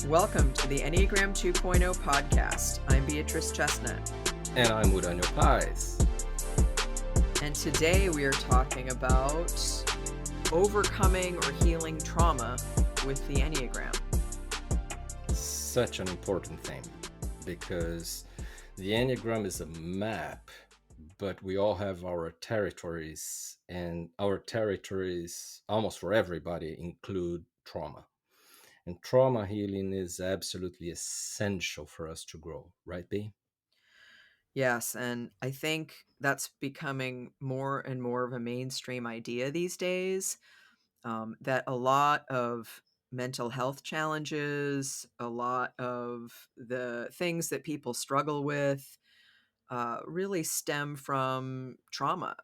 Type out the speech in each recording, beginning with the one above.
Welcome to the Enneagram 2.0 podcast. I'm Beatrice Chestnut. And I'm Uranio Paes. And today we are talking about overcoming or healing trauma with the Enneagram. Such an important thing because the Enneagram is a map, but we all have our territories, and our territories, almost for everybody, include trauma. And trauma healing is absolutely essential for us to grow, right, B? Yes, and I think that's becoming more and more of a mainstream idea these days, that a lot of mental health challenges, a lot of the things that people struggle with, really stem from trauma,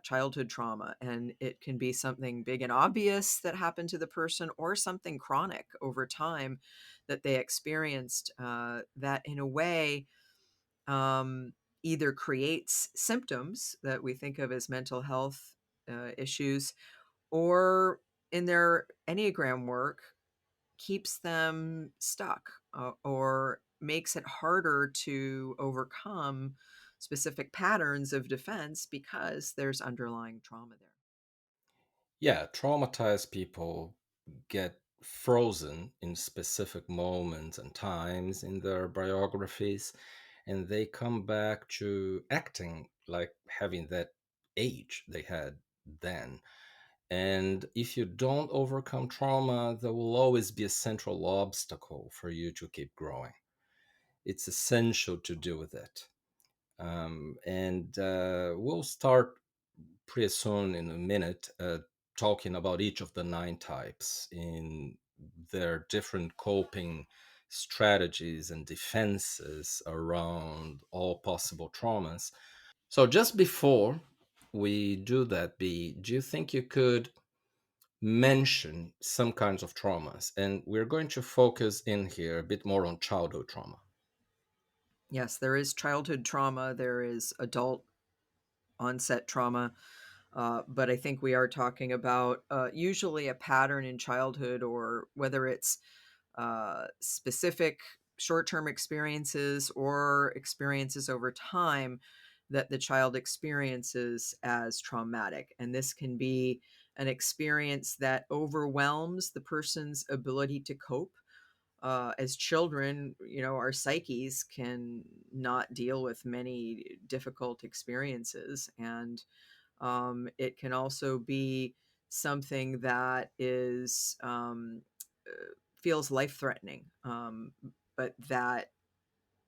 childhood trauma. And it can be something big and obvious that happened to the person or something chronic over time that they experienced, that in a way either creates symptoms that we think of as mental health issues, or in their Enneagram work keeps them stuck, or makes it harder to overcome specific patterns of defense because there's underlying trauma there. Yeah, traumatized people get frozen in specific moments and times in their biographies, and they come back to acting like having that age they had then. And if you don't overcome trauma, there will always be a central obstacle for you to keep growing. It's essential to deal with it. And we'll start pretty soon in a minute talking about each of the 9 types in their different coping strategies and defenses around all possible traumas. So, just before we do that, B, do you think you could mention some kinds of traumas? And we're going to focus in here a bit more on childhood trauma. Yes, there is childhood trauma, there is adult onset trauma. But I think we are talking about usually a pattern in childhood, or whether it's specific short-term experiences or experiences over time that the child experiences as traumatic. And this can be an experience that overwhelms the person's ability to cope. As children, our psyches can not deal with many difficult experiences. And it can also be something that is feels life-threatening, but that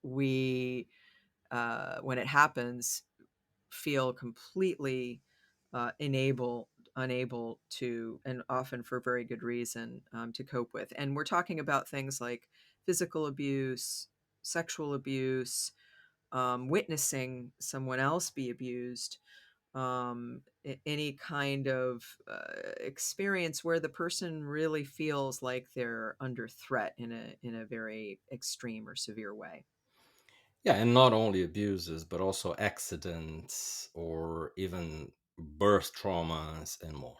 we, when it happens, feel completely unable to, and often for very good reason, to cope with. And we're talking about things like physical abuse, sexual abuse, witnessing someone else be abused, any kind of experience where the person really feels like they're under threat in a very extreme or severe way. Yeah, and not only abuses, but also accidents or even birth traumas and more.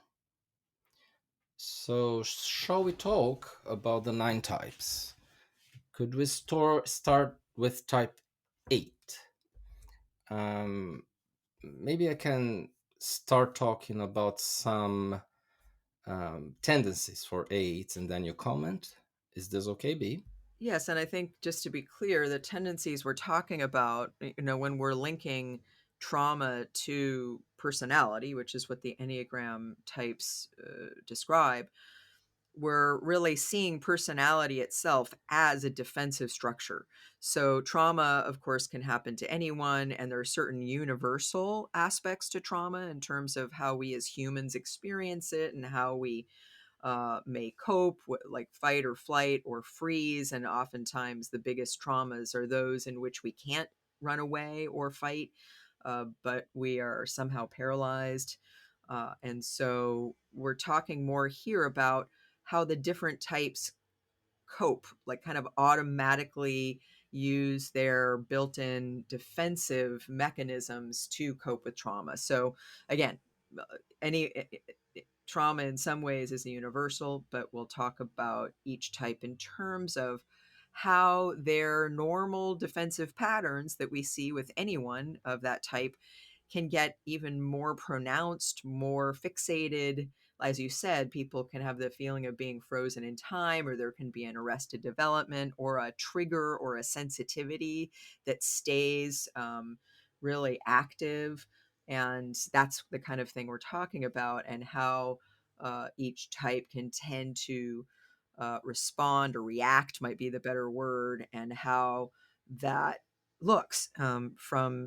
So, shall we talk about the 9 types? Could we start with type 8? Um, Maybe I can start talking about some tendencies for 8s and then you comment. Is this okay, B? Yes, and I think, just to be clear, the tendencies we're talking about, when we're linking trauma to personality, which is what the Enneagram types describe, we're really seeing personality itself as a defensive structure. So trauma, of course, can happen to anyone, and there are certain universal aspects to trauma in terms of how we as humans experience it and how we may cope, like fight or flight or freeze. And oftentimes the biggest traumas are those in which we can't run away or fight, but we are somehow paralyzed. And so we're talking more here about how the different types cope, like kind of automatically use their built-in defensive mechanisms to cope with trauma. So again, any trauma in some ways is a universal, but we'll talk about each type in terms of how their normal defensive patterns that we see with anyone of that type can get even more pronounced, more fixated. As you said, people can have the feeling of being frozen in time, or there can be an arrested development, or a trigger or a sensitivity that stays really active. And that's the kind of thing we're talking about, and how each type can tend to respond or react, might be the better word, and how that looks from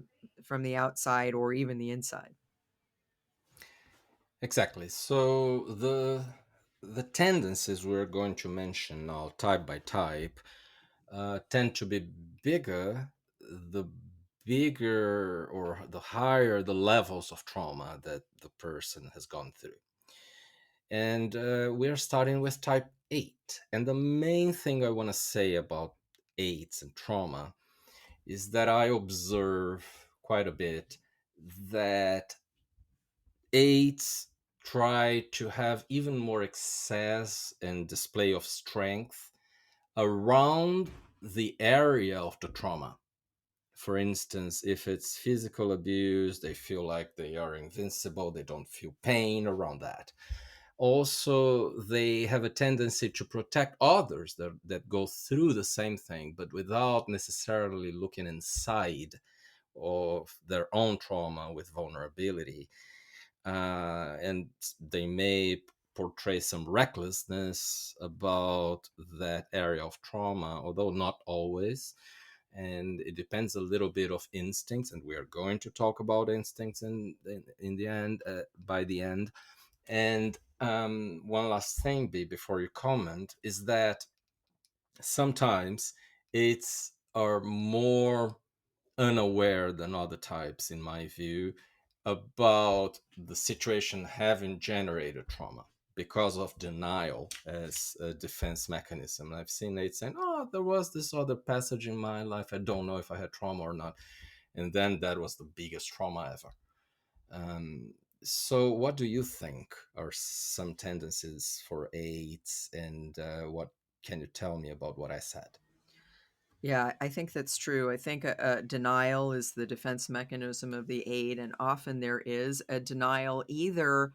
the outside or even the inside. Exactly. So the tendencies we're going to mention now, type by type, tend to be bigger the bigger or the higher the levels of trauma that the person has gone through. And we're starting with type 8. And the main thing I want to say about 8s and trauma is that I observe quite a bit that 8s try to have even more excess and display of strength around the area of the trauma. For instance, if it's physical abuse, they feel like they are invincible, they don't feel pain around that. Also, they have a tendency to protect others that go through the same thing, but without necessarily looking inside of their own trauma with vulnerability. And they may portray some recklessness about that area of trauma, although not always. And it depends a little bit of instincts, and we are going to talk about instincts in the end, by the end. And one last thing, B, before you comment, is that sometimes it's are more unaware than other types, in my view, about the situation having generated trauma because of denial as a defense mechanism. I've seen it saying, "Oh, there was this other passage in my life. I don't know if I had trauma or not," and then that was the biggest trauma ever. So, what do you think are some tendencies for AIDS, and what can you tell me about what I said? Yeah, I think that's true. I think denial is the defense mechanism of the aid, and often there is a denial either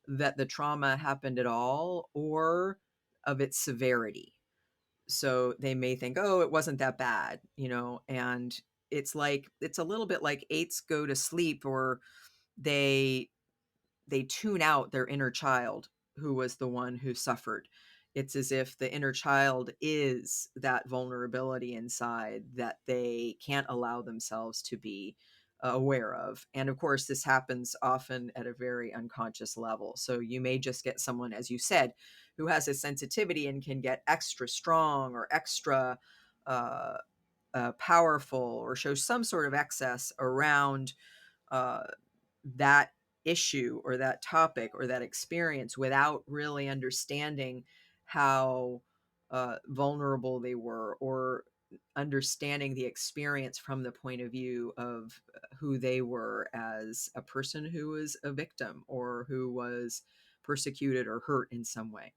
that the trauma happened at all or of its severity. So they may think, "Oh, it wasn't that bad," and it's a little bit like eights go to sleep, or they they tune out their inner child who was the one who suffered. It's as if the inner child is that vulnerability inside that they can't allow themselves to be aware of. And of course, this happens often at a very unconscious level. So you may just get someone, as you said, who has a sensitivity and can get extra strong or extra uh, powerful, or show some sort of excess around uh, that issue or that topic or that experience without really understanding how vulnerable they were, or understanding the experience from the point of view of who they were as a person who was a victim or who was persecuted or hurt in some way.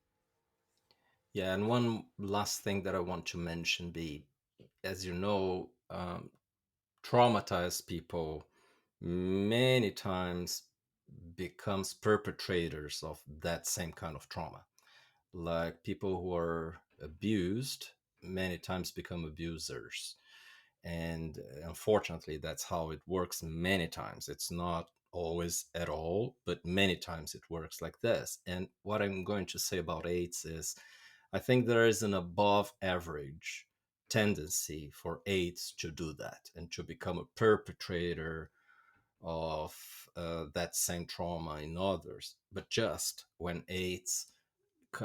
Yeah, and one last thing that I want to mention, be, as you know, traumatized people many times becomes perpetrators of that same kind of trauma. Like people who are abused many times become abusers. And unfortunately, that's how it works many times. It's not always at all, but many times it works like this. And what I'm going to say about AIDS is I think there is an above average tendency for AIDS to do that and to become a perpetrator of that same trauma in others, but just when AIDS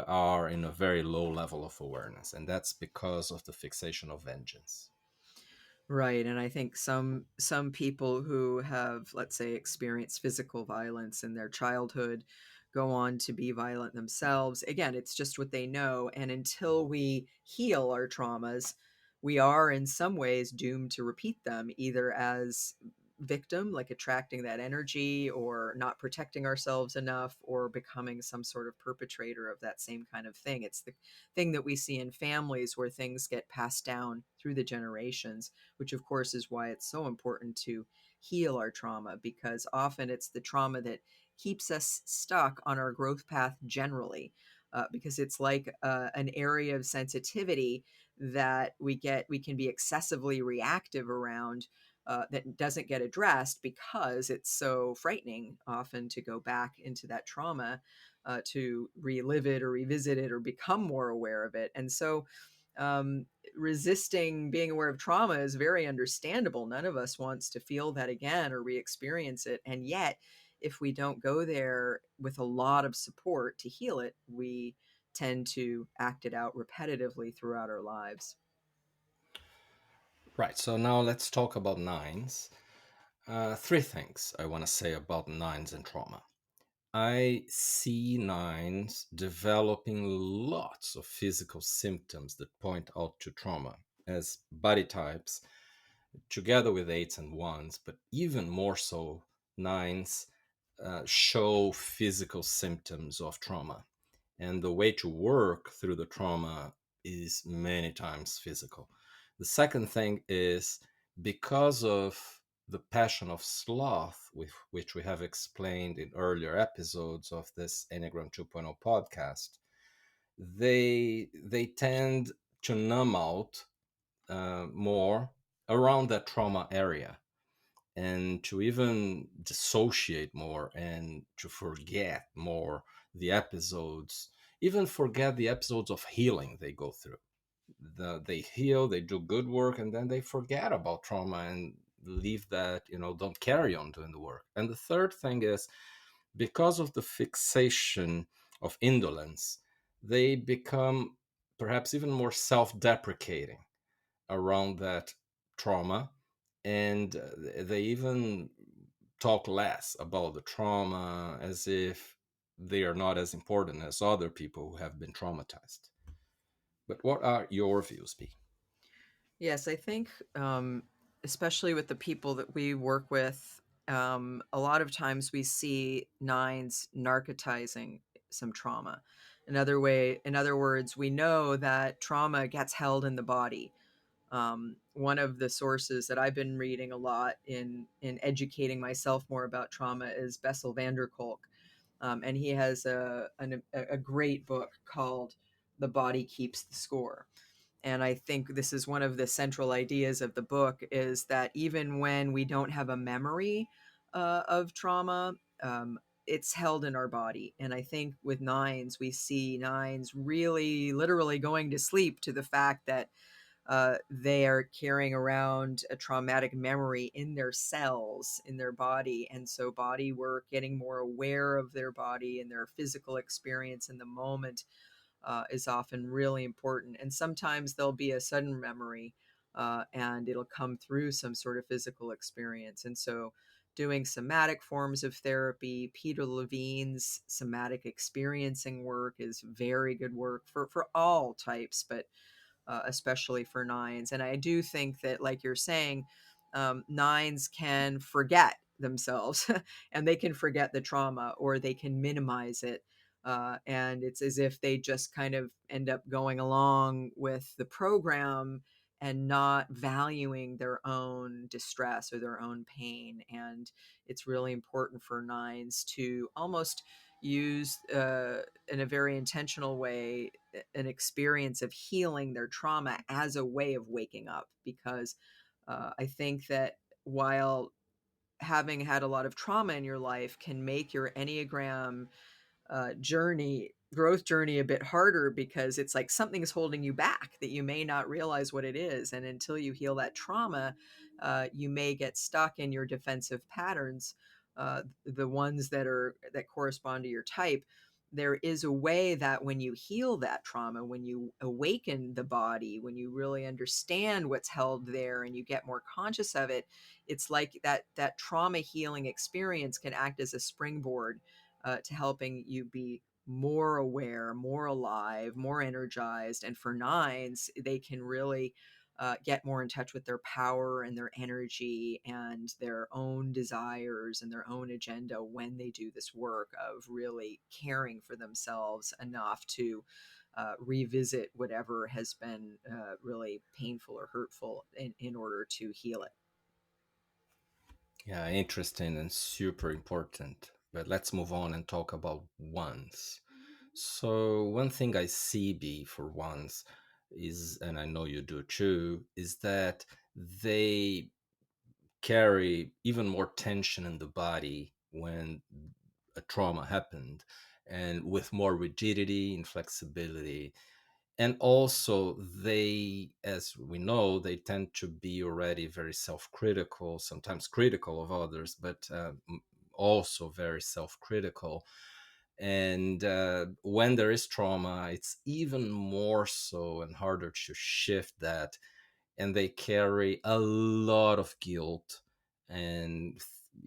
are in a very low level of awareness. And that's because of the fixation of vengeance. Right, and I think some people who have, let's say, experienced physical violence in their childhood go on to be violent themselves. Again, it's just what they know, and until we heal our traumas, we are in some ways doomed to repeat them, either as victim, like attracting that energy or not protecting ourselves enough or becoming some sort of perpetrator of that same kind of thing. It's the thing that we see in families where things get passed down through the generations, which of course is why it's so important to heal our trauma, because often it's the trauma that keeps us stuck on our growth path generally. Because it's like an area of sensitivity that we can be excessively reactive around, that doesn't get addressed because it's so frightening often to go back into that trauma, to relive it or revisit it or become more aware of it. And so um, resisting being aware of trauma is very understandable. None of us wants to feel that again or re-experience it. And yet, if we don't go there with a lot of support to heal it, we tend to act it out repetitively throughout our lives. Right. So now let's talk about nines. Three things I want to say about nines and trauma. I see nines developing lots of physical symptoms that point out to trauma as body types, together with eights and ones, but even more so, nines show physical symptoms of trauma. And the way to work through the trauma is many times physical. The second thing is because of the passion of sloth, with which we have explained in earlier episodes of this Enneagram 2.0 podcast, they tend to numb out more around that trauma area and to even dissociate more and to forget more the episodes, even forget the episodes of healing they go through. They heal, they do good work, and then they forget about trauma and leave that, don't carry on doing the work. And the third thing is because of the fixation of indolence, they become perhaps even more self deprecating around that trauma, and they even talk less about the trauma as if they are not as important as other people who have been traumatized. But what are your views, B? Yes, I think, especially with the people that we work with, a lot of times we see nines narcotizing some trauma. In other words, we know that trauma gets held in the body. One of the sources that I've been reading a lot in educating myself more about trauma is Bessel Kolk, and he has a great book called "The Body Keeps the Score." And I think this is one of the central ideas of the book, is that even when we don't have a memory of trauma, it's held in our body. And I think with nines, we see nines really literally going to sleep to the fact that they are carrying around a traumatic memory in their cells, in their body. And so body work, getting more aware of their body and their physical experience in the moment, is often really important. And sometimes there'll be a sudden memory, and it'll come through some sort of physical experience. And so doing somatic forms of therapy, Peter Levine's somatic experiencing work is very good work for all types, but especially for nines. And I do think that, like you're saying, nines can forget themselves and they can forget the trauma or they can minimize it. And it's as if they just kind of end up going along with the program and not valuing their own distress or their own pain. And it's really important for nines to almost use, in a very intentional way, an experience of healing their trauma as a way of waking up. Because I think that while having had a lot of trauma in your life can make your Enneagram growth journey a bit harder, because it's like something is holding you back that you may not realize what it is. And until you heal that trauma, you may get stuck in your defensive patterns, the ones that correspond to your type. There is a way that when you heal that trauma, when you awaken the body, when you really understand what's held there and you get more conscious of it, it's like that trauma healing experience can act as a springboard, to helping you be more aware, more alive, more energized. And for nines, they can really get more in touch with their power and their energy and their own desires and their own agenda when they do this work of really caring for themselves enough to revisit whatever has been really painful or hurtful in order to heal it. Yeah, interesting and super important. But let's move on and talk about ones. So, one thing I see B for ones is, and I know you do too, is that they carry even more tension in the body when a trauma happened, and with more rigidity, inflexibility. And also, they, as we know, they tend to be already very self-critical, sometimes critical of others, but also very self-critical. And when there is trauma, it's even more so and harder to shift that, and they carry a lot of guilt, and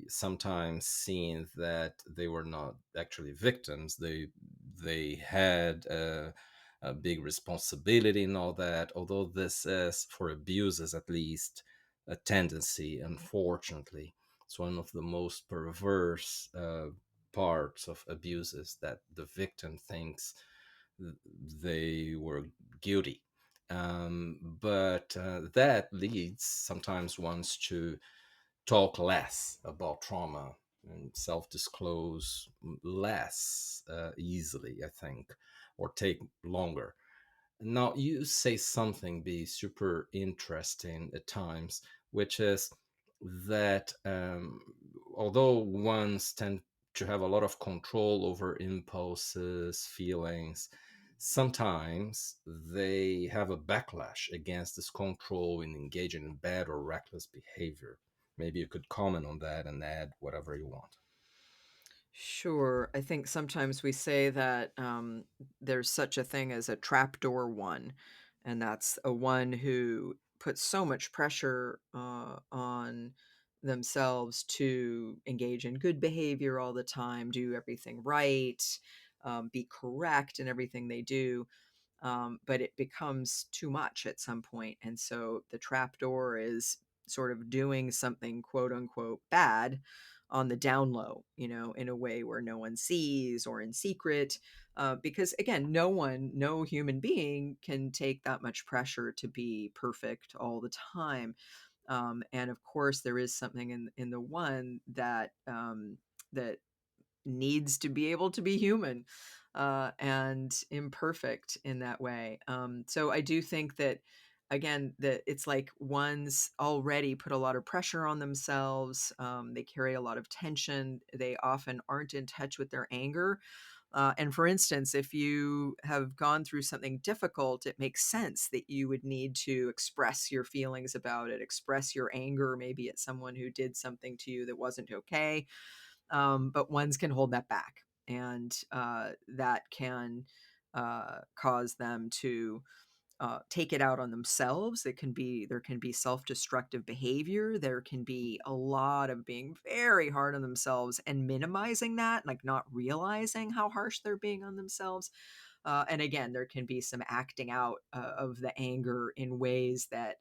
sometimes seeing that they were not actually victims, they had a big responsibility and all that, although this is, for abuses at least, a tendency, unfortunately. It's one of the most perverse parts of abuses, that the victim thinks they were guilty. But that leads sometimes ones to talk less about trauma and self-disclose less easily, I think, or take longer. Now, you say something be super interesting at times, which is that although ones tend to have a lot of control over impulses, feelings, sometimes they have a backlash against this control in engaging in bad or reckless behavior. Maybe you could comment on that and add whatever you want. Sure. I think sometimes we say that there's such a thing as a trapdoor one, and that's a one who puts so much pressure on themselves to engage in good behavior all the time, do everything right, be correct in everything they do, but it becomes too much at some point. And so the trapdoor is sort of doing something quote unquote bad on the down low, in a way where no one sees or in secret. Because again, no human being can take that much pressure to be perfect all the time. And of course, there is something in the one that needs to be able to be human and imperfect in that way. So I do think that again that it's like one's already put a lot of pressure on themselves. They carry a lot of tension. They often aren't in touch with their anger. And for instance, if you have gone through something difficult, it makes sense that you would need to express your feelings about it, express your anger maybe at someone who did something to you that wasn't okay, but ones can hold that back, and that can cause them to take it out on themselves. There can be self-destructive behavior. There can be a lot of being very hard on themselves and minimizing that, like not realizing how harsh they're being on themselves. And again, there can be some acting out of the anger in ways that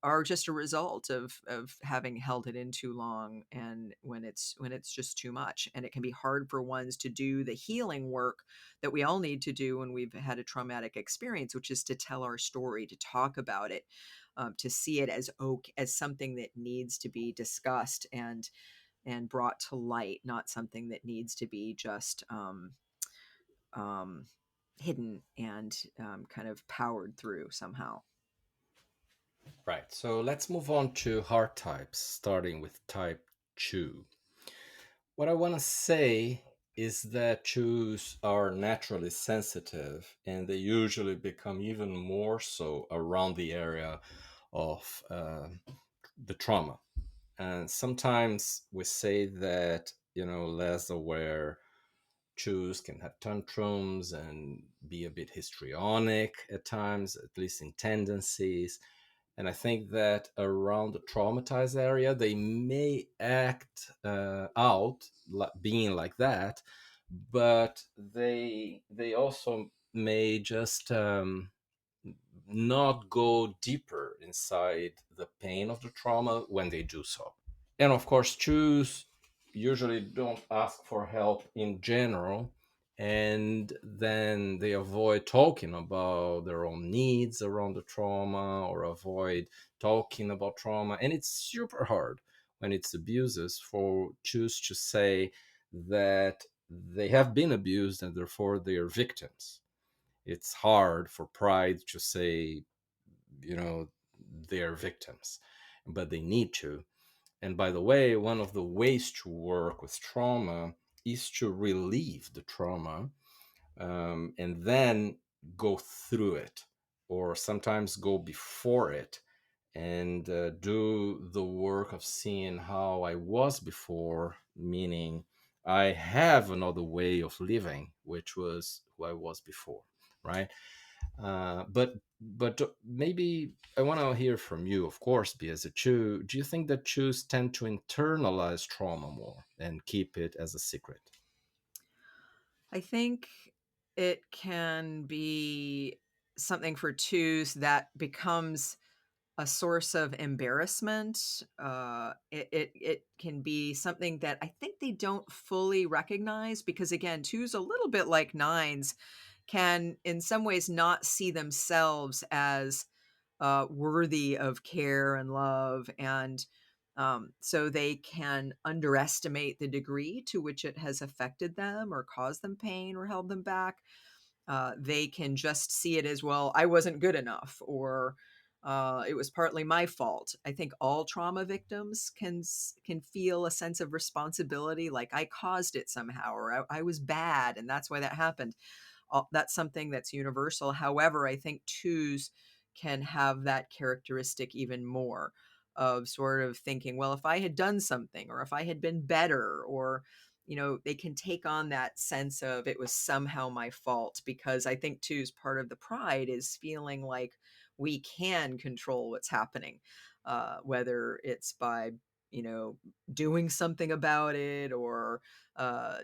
are just a result of having held it in too long, and when it's just too much. And it can be hard for ones to do the healing work that we all need to do when we've had a traumatic experience, which is to tell our story, to talk about it, to see it as as something that needs to be discussed and brought to light, not something that needs to be just um, hidden and kind of powered through somehow. Right. So let's move on to heart types, starting with type 2. What I want to say is that Jews are naturally sensitive, and they usually become even more so around the area of the trauma. And sometimes we say that, less aware Jews can have tantrums and be a bit histrionic at times, at least in tendencies. And I think that around the traumatized area, they may act out being like that, but they also may just not go deeper inside the pain of the trauma when they do so. And of course, choose usually don't ask for help in general, and then they avoid talking about their own needs around the trauma or avoid talking about trauma. And it's super hard when it's abuses for choose to say that they have been abused and therefore they are victims. It's hard for pride to say, they're victims, but they need to. And by the way, one of the ways to work with trauma is to relieve the trauma, and then go through it, or sometimes go before it, and do the work of seeing how I was before, meaning I have another way of living, which was who I was before, right? But maybe I want to hear from you, of course, because a Chew, do you think that Chews tend to internalize trauma more and keep it as a secret? I think it can be something for twos that becomes a source of embarrassment. It can be something that I think they don't fully recognize because, again, twos, a little bit like nines, can in some ways not see themselves as worthy of care and love. And so they can underestimate the degree to which it has affected them or caused them pain or held them back. They can just see it as, well, I wasn't good enough, or it was partly my fault. I think all trauma victims can feel a sense of responsibility, like I caused it somehow, or I was bad, and that's why that happened. That's something that's universal. However, I think twos can have that characteristic even more, of sort of thinking, well, if I had done something, or if I had been better, or they can take on that sense of it was somehow my fault, because I think twos, part of the pride is feeling like we can control what's happening, whether it's by you know doing something about it, or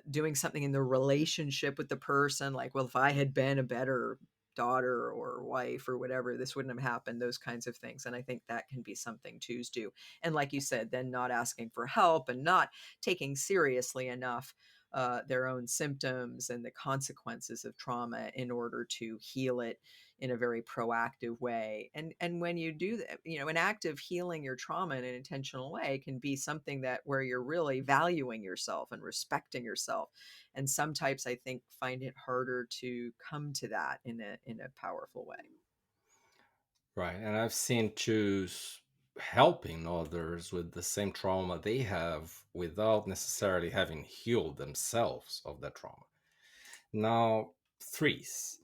doing something in the relationship with the person, like, well, if I had been a better daughter or wife or whatever, this wouldn't have happened, those kinds of things. And I think that can be something twos do. And like you said, then not asking for help and not taking seriously enough their own symptoms and the consequences of trauma in order to heal it in a very proactive way. And when you do that, an act of healing your trauma in an intentional way can be something that where you're really valuing yourself and respecting yourself. And some types, I think, find it harder to come to that in a powerful way. Right. And I've seen Jews helping others with the same trauma they have without necessarily having healed themselves of that trauma. Now, threes.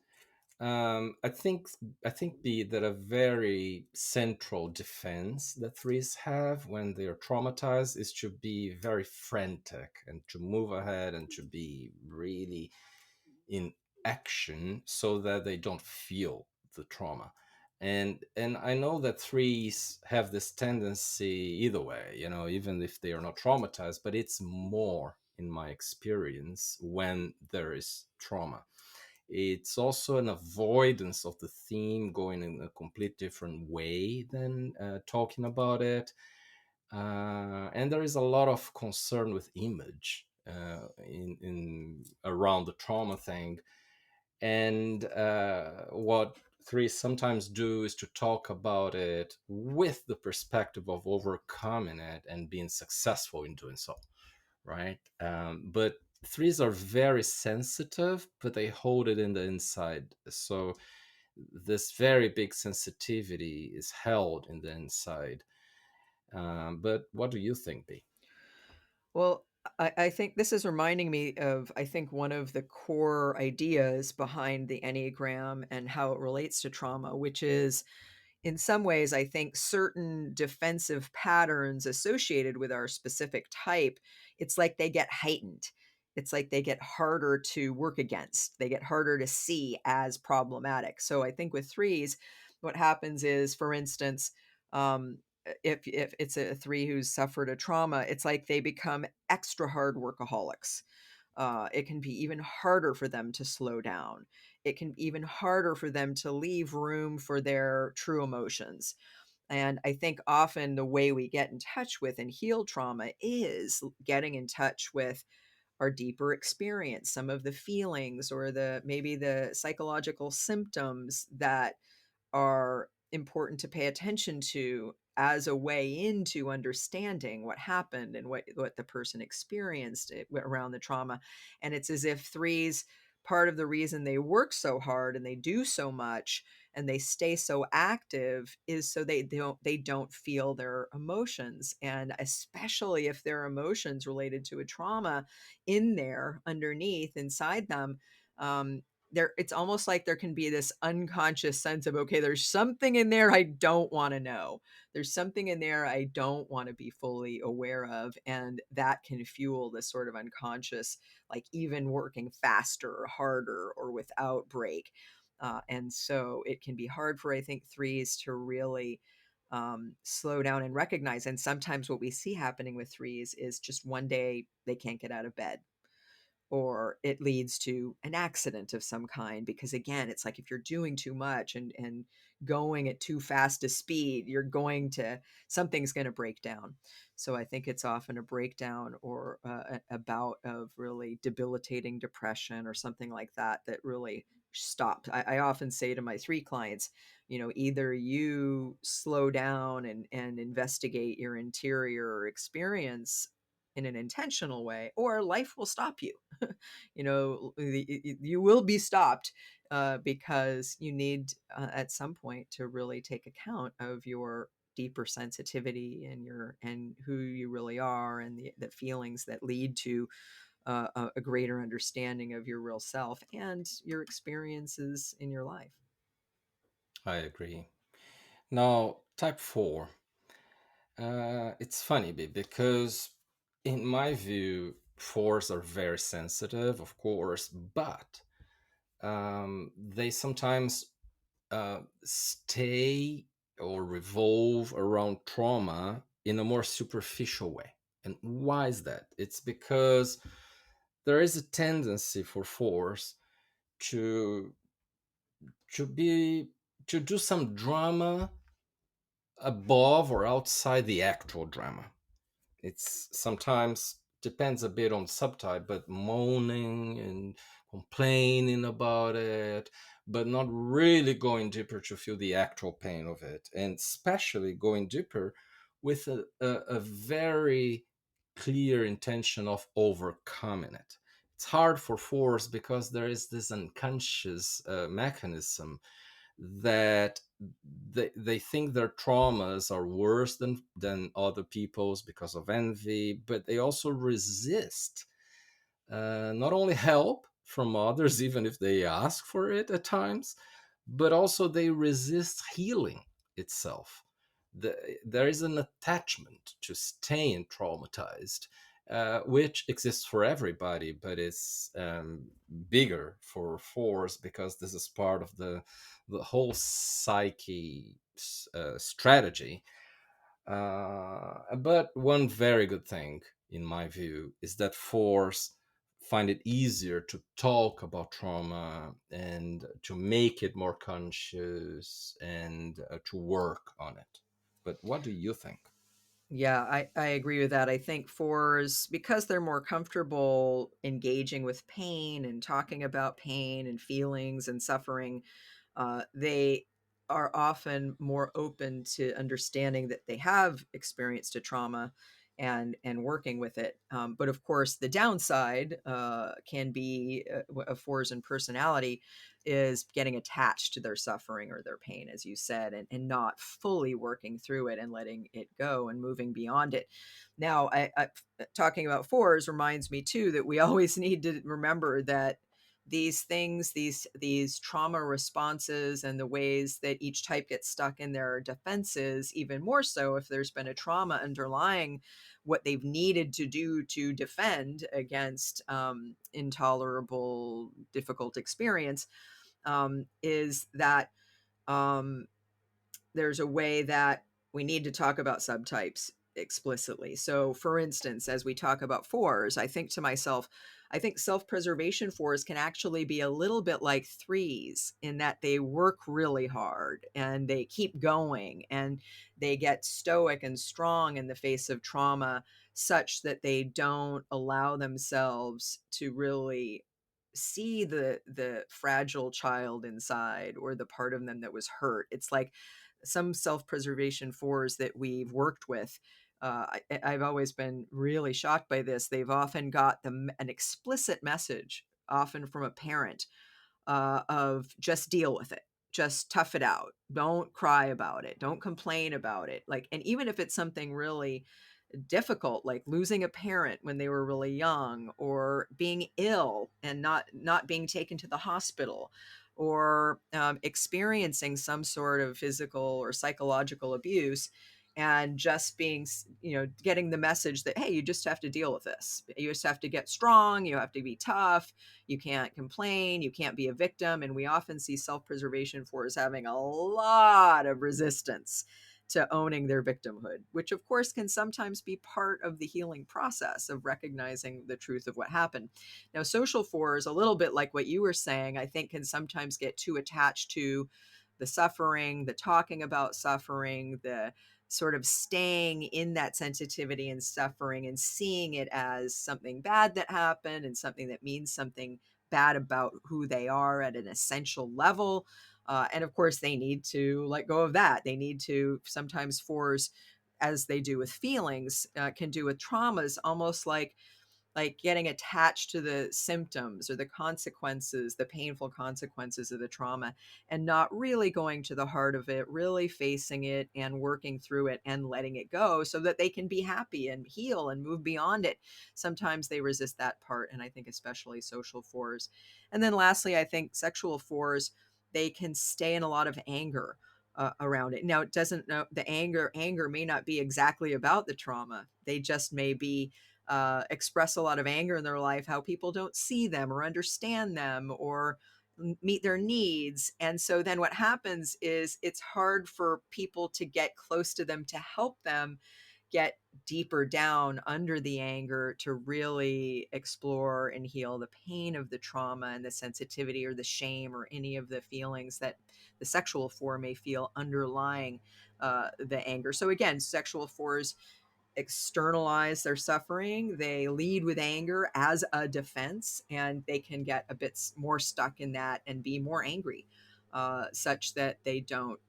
I think that a very central defense that threes have when they're traumatized is to be very frantic and to move ahead and to be really in action so that they don't feel the trauma. And I know that threes have this tendency either way, even if they are not traumatized, but it's more in my experience when there is trauma. It's also an avoidance of the theme, going in a complete different way than talking about it. And there is a lot of concern with image in around the trauma thing. And what threes sometimes do is to talk about it with the perspective of overcoming it and being successful in doing so, right? But threes are very sensitive, but they hold it in the inside. So this very big sensitivity is held in the inside. But what do you think, B? Well, I think this is reminding me of, I think, one of the core ideas behind the Enneagram and how it relates to trauma, which is, in some ways, I think certain defensive patterns associated with our specific type, it's like they get heightened. It's like they get harder to work against. They get harder to see as problematic. So I think with threes, what happens is, for instance, if it's a three who's suffered a trauma, it's like they become extra hard workaholics. It can be even harder for them to slow down. It can be even harder for them to leave room for their true emotions. And I think often the way we get in touch with and heal trauma is getting in touch with our deeper experience, some of the feelings or the maybe the psychological symptoms that are important to pay attention to as a way into understanding what happened and what the person experienced around the trauma. And it's as if threes, part of the reason they work so hard and they do so much and they stay so active is so they don't feel their emotions, and especially if their emotions related to a trauma in there underneath inside them. um, there, it's almost like there can be this unconscious sense of, okay, there's something in there I don't want to know. There's something in there I don't want to be fully aware of, and that can fuel this sort of unconscious, like even working faster or harder or without break. And so it can be hard for, I think, threes to really slow down and recognize. And sometimes what we see happening with threes is just one day they can't get out of bed, or it leads to an accident of some kind, because again, it's like if you're doing too much and going at too fast a speed, you're going to, something's going to break down. So I think it's often a breakdown or a bout of really debilitating depression or something like that that really stopped. I often say to my three clients, either you slow down and investigate your interior experience in an intentional way, or life will stop you. You will be stopped, because you need, at some point, to really take account of your deeper sensitivity and your and who you really are, and the feelings that lead to a greater understanding of your real self and your experiences in your life. I agree. Now, type 4. It's funny because, in my view, fours are very sensitive, of course, but they sometimes stay or revolve around trauma in a more superficial way. And why is that? It's because there is a tendency for fours to be to do some drama above or outside the actual drama. It's sometimes depends a bit on subtype, but moaning and complaining about it, but not really going deeper to feel the actual pain of it, and especially going deeper with a very clear intention of overcoming it. It's hard for fours because there is this unconscious mechanism that they think their traumas are worse than other people's because of envy, but they also resist not only help from others, even if they ask for it at times, but also they resist healing itself. There is an attachment to staying traumatized, which exists for everybody, but it's bigger for fours because this is part of the whole psyche strategy. But one very good thing, in my view, is that fours find it easier to talk about trauma and to make it more conscious and to work on it. But what do you think? Yeah, I agree with that. I think fours, because they're more comfortable engaging with pain and talking about pain and feelings and suffering, they are often more open to understanding that they have experienced a trauma and working with it. But of course, the downside can be, of fours and personality, is getting attached to their suffering or their pain, as you said, and not fully working through it and letting it go and moving beyond it. Now, talking about fours reminds me too that we always need to remember that these things, these trauma responses and the ways that each type gets stuck in their defenses, even more so if there's been a trauma underlying what they've needed to do to defend against intolerable, difficult experience, is that um, there's a way that we need to talk about subtypes explicitly. So, for instance, as we talk about fours, I think to myself, I think self-preservation fours can actually be a little bit like threes in that they work really hard and they keep going and they get stoic and strong in the face of trauma such that they don't allow themselves to really see the fragile child inside or the part of them that was hurt. It's like some self-preservation fours that we've worked with, I've always been really shocked by this. They've often got an explicit message, often from a parent, of just deal with it, just tough it out, don't cry about it, don't complain about it. Like, and even if it's something really difficult, like losing a parent when they were really young, or being ill and not being taken to the hospital, or experiencing some sort of physical or psychological abuse, and just being getting the message that, hey, you just have to deal with this, you just have to get strong, you have to be tough, you can't complain, you can't be a victim. And we often see self-preservation for as having a lot of resistance to owning their victimhood, which of course can sometimes be part of the healing process of recognizing the truth of what happened. Now, social fours, a little bit like what you were saying, I think can sometimes get too attached to the suffering, the talking about suffering, the sort of staying in that sensitivity and suffering and seeing it as something bad that happened and something that means something bad about who they are at an essential level. And of course, they need to let go of that. They need to sometimes fours, as they do with feelings, can do with traumas, almost like getting attached to the symptoms or the consequences, the painful consequences of the trauma, and not really going to the heart of it, really facing it and working through it and letting it go so that they can be happy and heal and move beyond it. Sometimes they resist that part, and I think especially social fours. And then lastly, I think sexual fours, they can stay in a lot of anger around it. Now, it doesn't know the anger may not be exactly about the trauma. They just may be express a lot of anger in their life, how people don't see them or understand them or meet their needs. And so then what happens is it's hard for people to get close to them to help them get deeper down under the anger to really explore and heal the pain of the trauma and the sensitivity or the shame or any of the feelings that the sexual four may feel underlying the anger. So again, sexual fours externalize their suffering. They lead with anger as a defense, and they can get a bit more stuck in that and be more angry, such that they don't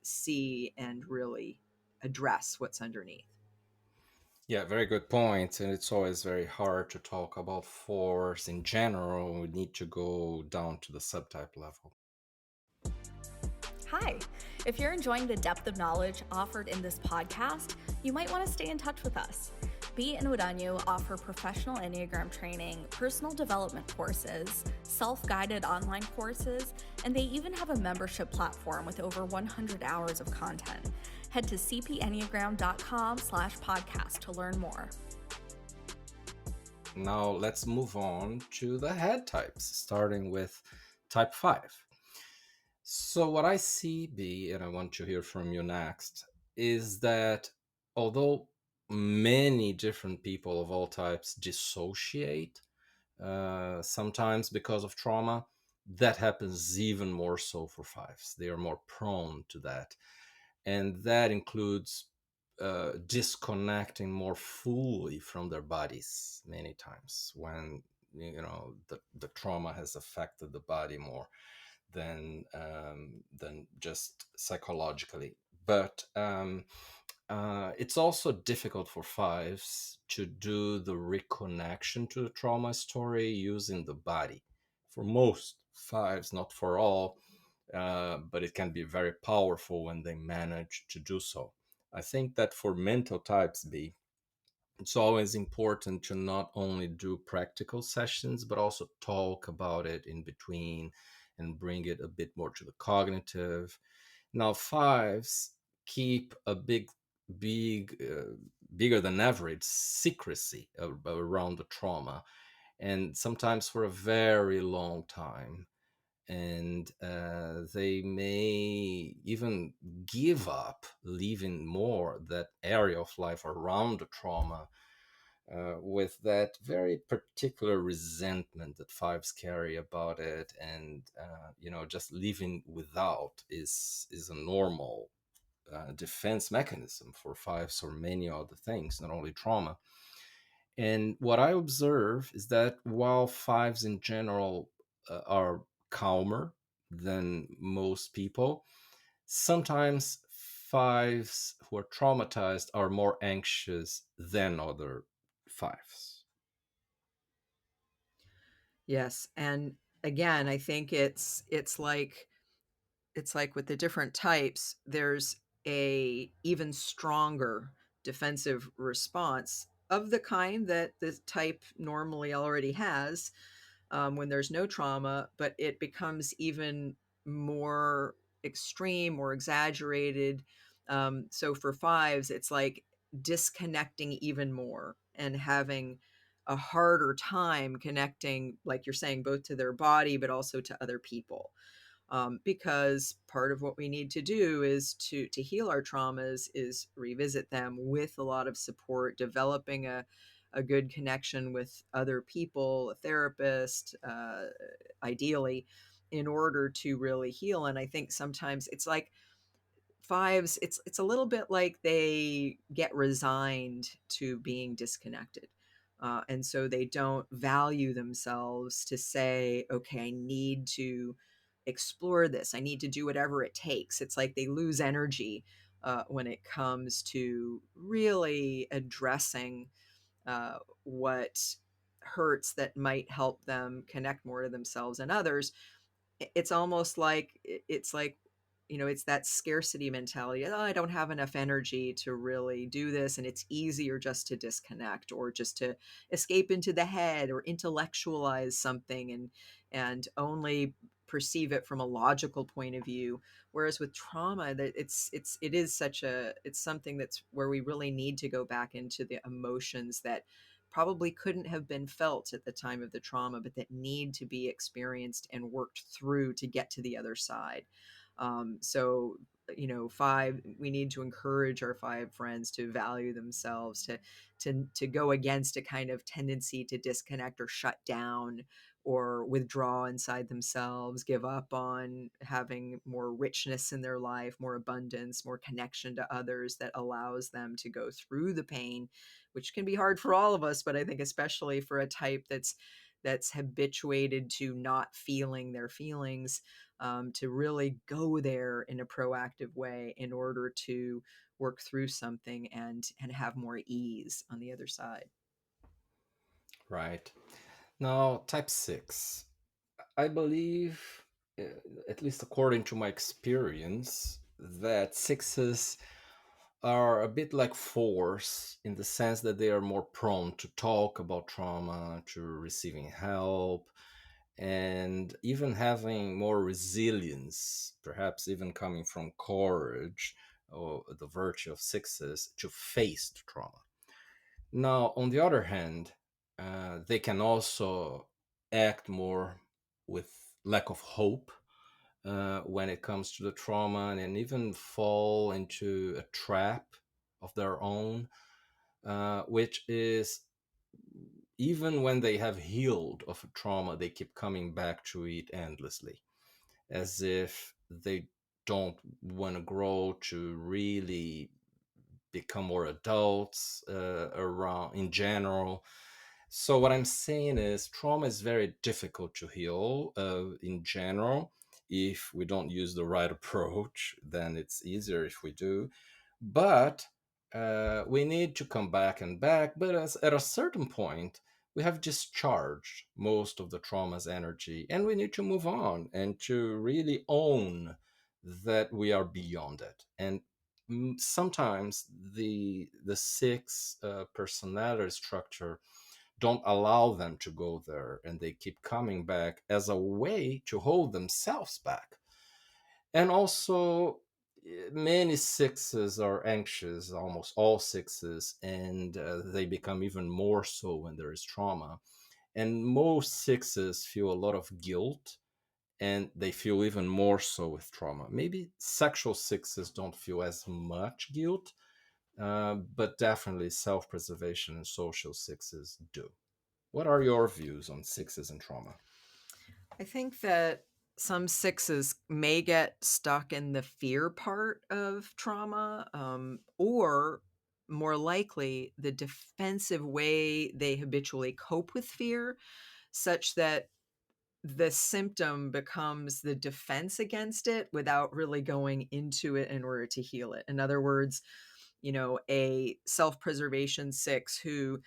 see and really address what's underneath. Yeah, very good point. And it's always very hard to talk about force in general. We need to go down to the subtype level. Hi. If you're enjoying the depth of knowledge offered in this podcast, you might want to stay in touch with us. Be and Uranio offer professional Enneagram training, personal development courses, self-guided online courses, and they even have a membership platform with over 100 hours of content. Head to cpenneagram.com/podcast to learn more. Now let's move on to the head types, starting with type 5. So what I see, B, and I want to hear from you next, is that although many different people of all types dissociate, sometimes because of trauma, that happens even more so for fives. They are more prone to that. And that includes disconnecting more fully from their bodies many times when the trauma has affected the body more than just psychologically. But it's also difficult for fives to do the reconnection to the trauma story using the body. For most fives, not for all, but it can be very powerful when they manage to do so. I think that for mental types B, it's always important to not only do practical sessions, but also talk about it in between and bring it a bit more to the cognitive. Now, fives keep a bigger than average secrecy around the trauma, and sometimes for a very long time. And they may even give up leaving more that area of life around the trauma with that very particular resentment that fives carry about it, and just living without is a normal defense mechanism for fives or many other things, not only trauma. And what I observe is that while fives in general are calmer than most people, sometimes fives who are traumatized are more anxious than other fives. Yes, and again, I think it's like with the different types, there's a even stronger defensive response of the kind that the type normally already has when there's no trauma, but it becomes even more extreme or exaggerated. So for fives, it's like disconnecting even more and having a harder time connecting, like you're saying, both to their body, but also to other people. Because part of what we need to do is to heal our traumas is revisit them with a lot of support, developing a good connection with other people, a therapist, ideally, in order to really heal. And I think sometimes it's like fives, it's a little bit like they get resigned to being disconnected. And so they don't value themselves to say, okay, I need to explore this. I need to do whatever it takes. It's like they lose energy when it comes to really addressing what hurts that might help them connect more to themselves and others. It's almost like it's like, it's that scarcity mentality. Oh, I don't have enough energy to really do this, and it's easier just to disconnect or just to escape into the head or intellectualize something and only perceive it from a logical point of view. Whereas with trauma, that it's something that's where we really need to go back into the emotions that probably couldn't have been felt at the time of the trauma, but that need to be experienced and worked through to get to the other side. So, five, we need to encourage our five friends to value themselves, to go against a kind of tendency to disconnect or shut down or withdraw inside themselves, give up on having more richness in their life, more abundance, more connection to others that allows them to go through the pain, which can be hard for all of us, but I think especially for a type that's habituated to not feeling their feelings, to really go there in a proactive way in order to work through something and have more ease on the other side. Right. Now, type 6. I believe, uh, at least according to my experience, that sixes are a bit like fours in the sense that they are more prone to talk about trauma, to receiving help, and even having more resilience, perhaps even coming from courage or the virtue of sixes to face the trauma. Now, on the other hand, they can also act more with lack of hope when it comes to the trauma, and even fall into a trap of their own, which is, even when they have healed of a trauma, they keep coming back to it endlessly, as if they don't want to grow to really become more adults around in general. So what I'm saying is trauma is very difficult to heal in general. If we don't use the right approach, then it's easier if we do. But we need to come back and back. But at a certain point, we have discharged most of the trauma's energy, and we need to move on and to really own that we are beyond it. And sometimes the six personality structure don't allow them to go there, and they keep coming back as a way to hold themselves back. And also, many sixes are anxious, almost all sixes, and they become even more so when there is trauma. And most sixes feel a lot of guilt, and they feel even more so with trauma. Maybe sexual sixes don't feel as much guilt, but definitely self-preservation and social sixes do. What are your views on sixes and trauma? I think that some sixes may get stuck in the fear part of trauma, or more likely the defensive way they habitually cope with fear, such that the symptom becomes the defense against it without really going into it in order to heal it. In other words, a self-preservation six who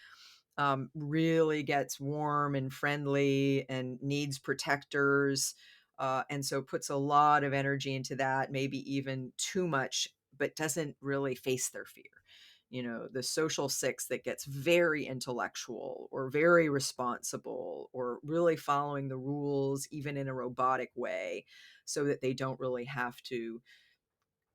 really gets warm and friendly and needs protectors. And so puts a lot of energy into that, maybe even too much, but doesn't really face their fear. The social six that gets very intellectual or very responsible or really following the rules, even in a robotic way, so that they don't really have to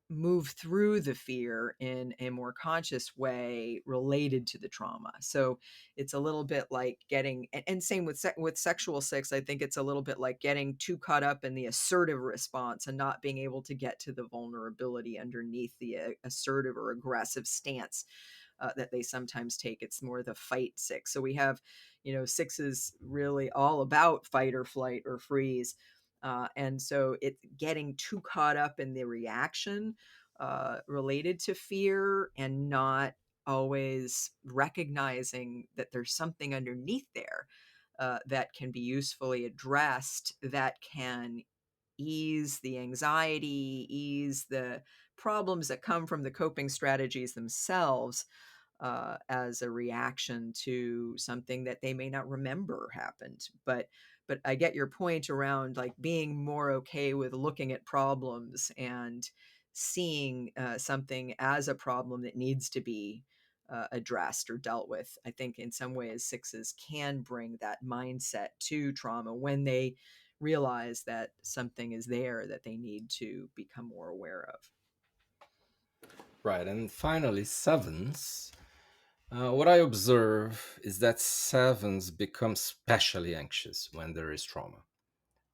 move through the fear in a more conscious way related to the trauma. So it's a little bit like getting, and same with with sexual six. I think it's a little bit like getting too caught up in the assertive response and not being able to get to the vulnerability underneath the assertive or aggressive stance that they sometimes take. It's more the fight six. So we have, sixes really all about fight or flight or freeze. And so it's getting too caught up in the reaction related to fear and not always recognizing that there's something underneath there that can be usefully addressed, that can ease the anxiety, ease the problems that come from the coping strategies themselves as a reaction to something that they may not remember happened. But I get your point around like being more okay with looking at problems and seeing something as a problem that needs to be addressed or dealt with. I think in some ways sixes can bring that mindset to trauma when they realize that something is there that they need to become more aware of. Right, and finally, sevens. What I observe is that sevens become especially anxious when there is trauma.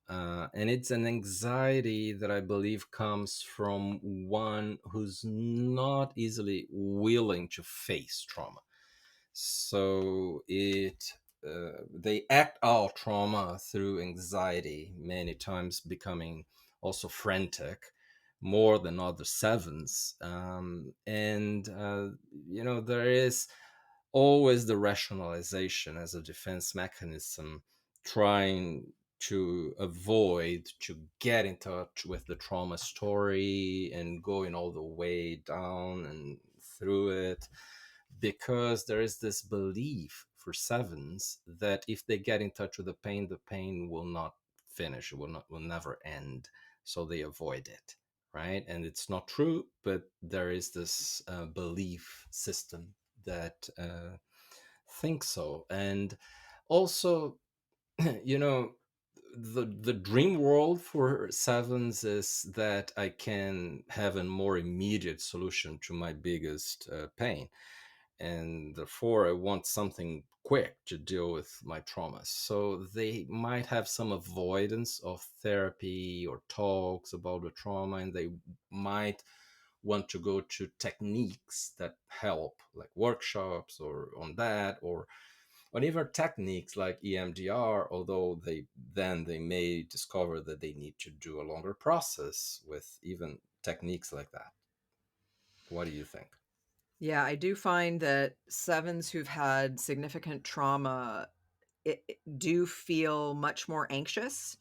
And it's an anxiety that I believe comes from one who's not easily willing to face trauma. So they act out trauma through anxiety, many times becoming also frantic, more than other sevens. And there is always the rationalization as a defense mechanism, trying to avoid to get in touch with the trauma story and going all the way down and through it, because there is this belief for sevens that if they get in touch with the pain will not finish, will never end, so they avoid it, right? And it's not true, but there is this belief system that thinks so. And also, you know, the dream world for sevens is that I can have a more immediate solution to my biggest pain, and therefore I want something quick to deal with my traumas. So they might have some avoidance of therapy or talks about the trauma, and they might want to go to techniques that help, like workshops or on that, or even techniques like EMDR, although they may discover that they need to do a longer process with even techniques like that. What do you think? Yeah, I do find that sevens who've had significant trauma do feel much more anxious.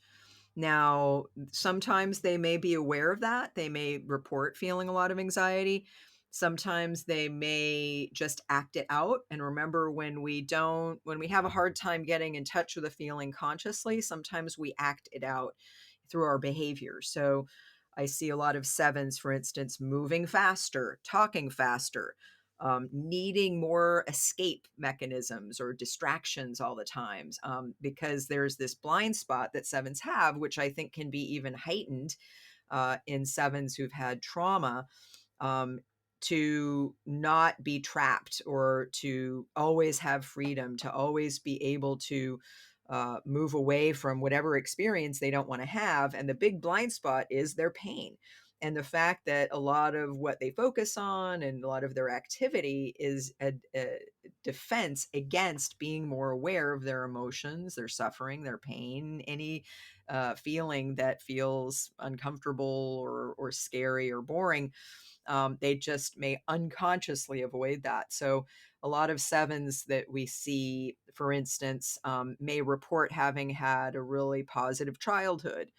Now, sometimes they may be aware of that. They may report feeling a lot of anxiety. Sometimes they may just act it out. And remember, when we have a hard time getting in touch with a feeling consciously, sometimes we act it out through our behavior. So I see a lot of sevens, for instance, moving faster, talking faster, needing more escape mechanisms or distractions all the times, because there's this blind spot that sevens have, which I think can be even heightened in sevens who've had trauma, um, to not be trapped or to always have freedom, to always be able to move away from whatever experience they don't want to have. And the big blind spot is their pain. And the fact that a lot of what they focus on and a lot of their activity is a defense against being more aware of their emotions, their suffering, their pain, any feeling that feels uncomfortable or scary or boring. They just may unconsciously avoid that. So a lot of sevens that we see, for instance, may report having had a really positive childhood.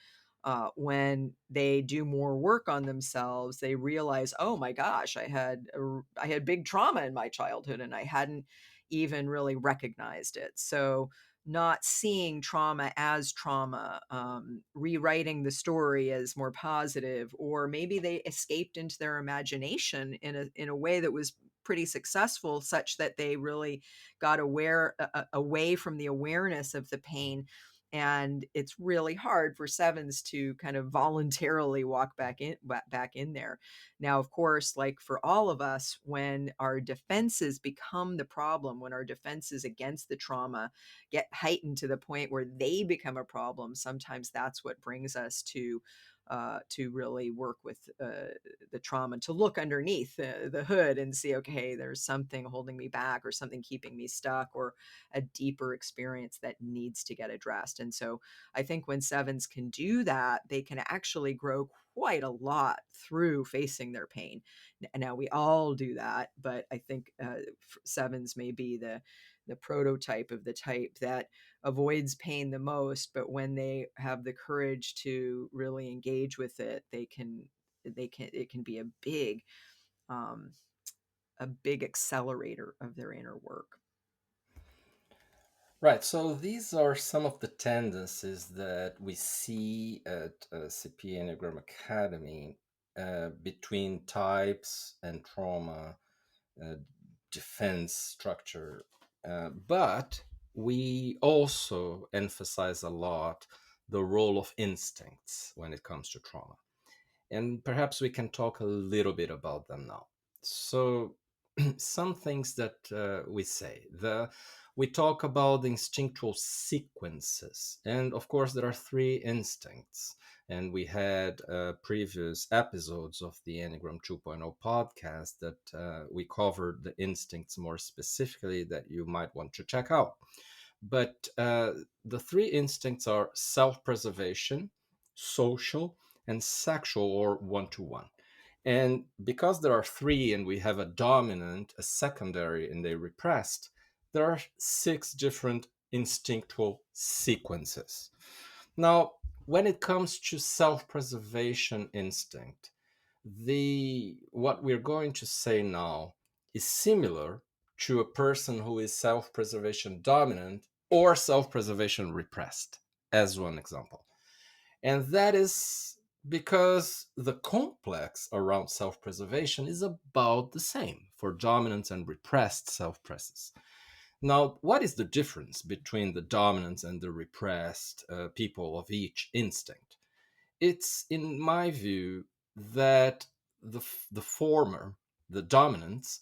When they do more work on themselves, they realize, oh my gosh, I had big trauma in my childhood and I hadn't even really recognized it. So not seeing trauma as trauma, rewriting the story as more positive, or maybe they escaped into their imagination in a way that was pretty successful, such that they really got away from the awareness of the pain. And it's really hard for sevens to kind of voluntarily walk back in there. Now, of course, like for all of us, when our defenses become the problem, when our defenses against the trauma get heightened to the point where they become a problem, sometimes that's what brings us to really work with the trauma, to look underneath the hood and see, okay, there's something holding me back or something keeping me stuck or a deeper experience that needs to get addressed. And so I think when sevens can do that, they can actually grow quite a lot through facing their pain. Now we all do that, but I think sevens may be the prototype of the type that avoids pain the most, but when they have the courage to really engage with it, it can be um, a big accelerator of their inner work. Right. So these are some of the tendencies that we see at CP Enneagram Academy between types and trauma, uh, defense structure. But we also emphasize a lot the role of instincts when it comes to trauma. And perhaps we can talk a little bit about them now. So, some things that we say. We talk about the instinctual sequences. And of course, there are three instincts. And we had previous episodes of the Enneagram 2.0 podcast that we covered the instincts more specifically that you might want to check out. But the three instincts are self preservation, social, and sexual or one to one. And because there are three and we have a dominant, a secondary, and a repressed, there are six different instinctual sequences. Now, when it comes to self-preservation instinct, the what we're going to say now is similar to a person who is self-preservation dominant or self-preservation repressed, as one example. And that is because the complex around self preservation is about the same for dominant and repressed self presses. Now, what is the difference between the dominant and the repressed people of each instinct? It's, in my view, that the former, the dominants,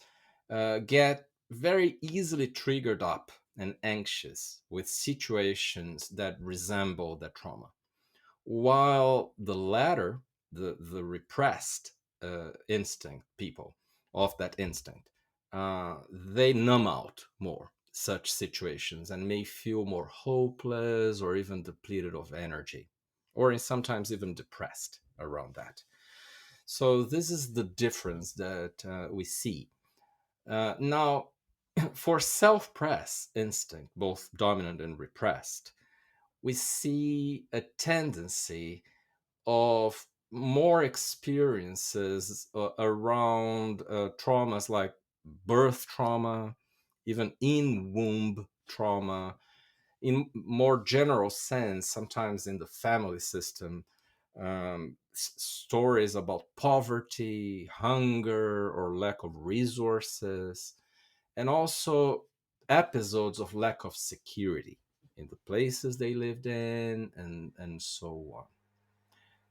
get very easily triggered up and anxious with situations that resemble the trauma, while the latter, the repressed instinct people of that instinct, they numb out more such situations and may feel more hopeless or even depleted of energy, or sometimes even depressed around that. So this is the difference that we see. Now, for self-press instinct, both dominant and repressed, we see a tendency of more experiences around traumas like birth trauma, even in womb trauma, in more general sense, sometimes in the family system, stories about poverty, hunger, or lack of resources, and also episodes of lack of security in the places they lived in, and so on.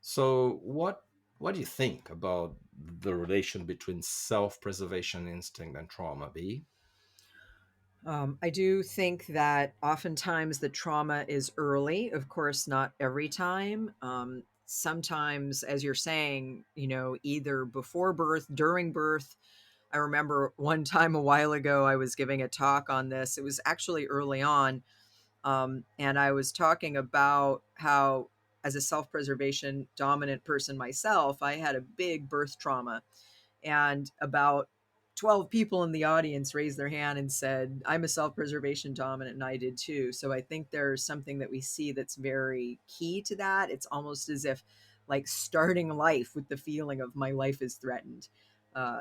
So, what do you think about the relation between self-preservation instinct and trauma, B? I do think that oftentimes the trauma is early. Of course, not every time. sometimes, as you're saying, either before birth, during birth. I remember one time a while ago, I was giving a talk on this. It was actually early on. And I was talking about how, as a self preservation dominant person myself, I had a big birth trauma. And about 12 people in the audience raised their hand and said, I'm a self preservation dominant, and I did too. So I think there's something that we see that's very key to that. It's almost as if, like, starting life with the feeling of my life is threatened.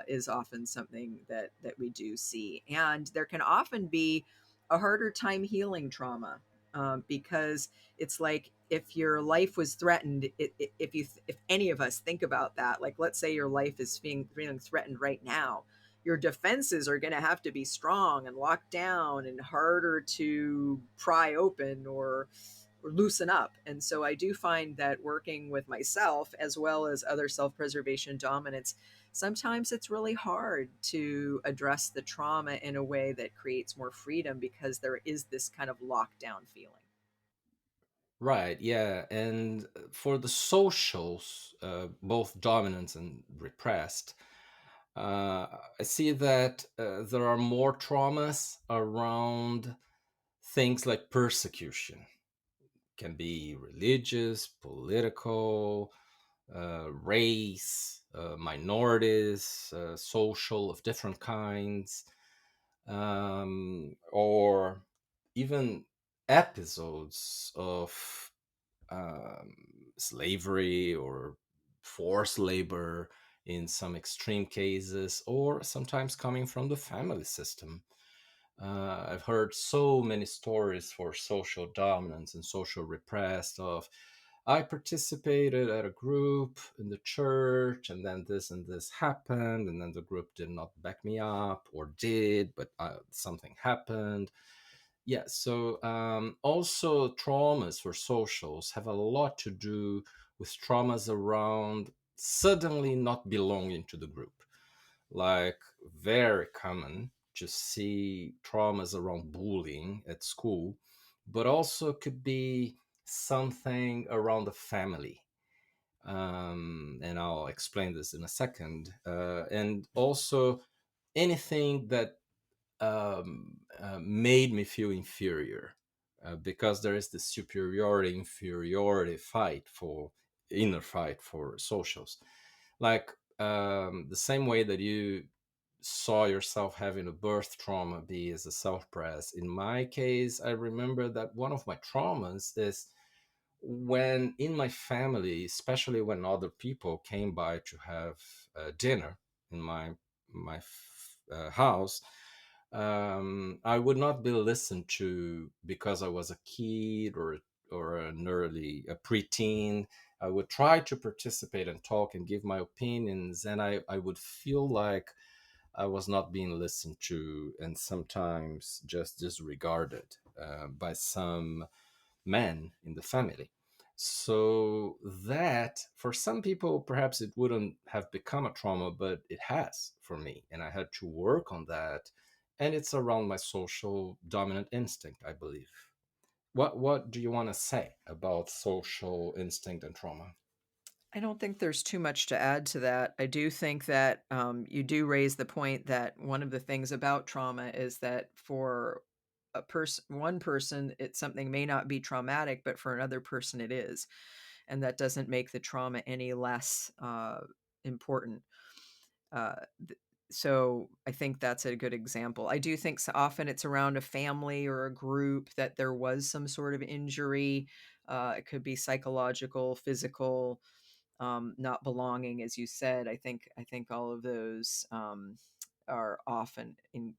Is often something that we do see, and there can often be a harder time healing trauma, because it's like, if your life was threatened, if any of us think about that, like, let's say your life is feeling threatened right now, your defenses are going to have to be strong and locked down and harder to pry open or loosen up. And so I do find that working with myself as well as other self-preservation dominants, sometimes it's really hard to address the trauma in a way that creates more freedom, because there is this kind of lockdown feeling. Right, yeah. And for the socials, both dominant and repressed, I see that there are more traumas around things like persecution. Can be religious, political, race, minorities, social of different kinds, or even episodes of slavery or forced labor in some extreme cases, or sometimes coming from the family system. I've heard so many stories for social dominance and social repressed of, I participated at a group in the church, and this happened, and then the group did not back me up, or did, but something happened. Yeah, so also traumas for socials have a lot to do with traumas around suddenly not belonging to the group. Like, very common to see traumas around bullying at school, but also could be something around the family. And I'll explain this in a second. And also anything that made me feel inferior, because there is this superiority inferiority fight for inner fight for socials, like the same way that you saw yourself having a birth trauma be as a self-press. In my case, I remember that one of my traumas is when in my family, especially when other people came by to have dinner in my house, I would not be listened to because I was a kid or a preteen. I would try to participate and talk and give my opinions, and I would feel like I was not being listened to, and sometimes just disregarded by some men in the family. So that, for some people, perhaps it wouldn't have become a trauma, but it has for me. And I had to work on that. And it's around my social dominant instinct, I believe. What do you want to say about social instinct and trauma? I don't think there's too much to add to that. I do think that, you do raise the point that one of the things about trauma is that for one person, it's something may not be traumatic, but for another person, it is, and that doesn't make the trauma any less important. Uh, th- so I think that's a good example. I do think so often it's around a family or a group that there was some sort of injury. It could be psychological, physical, not belonging, as you said. I think all of those are often in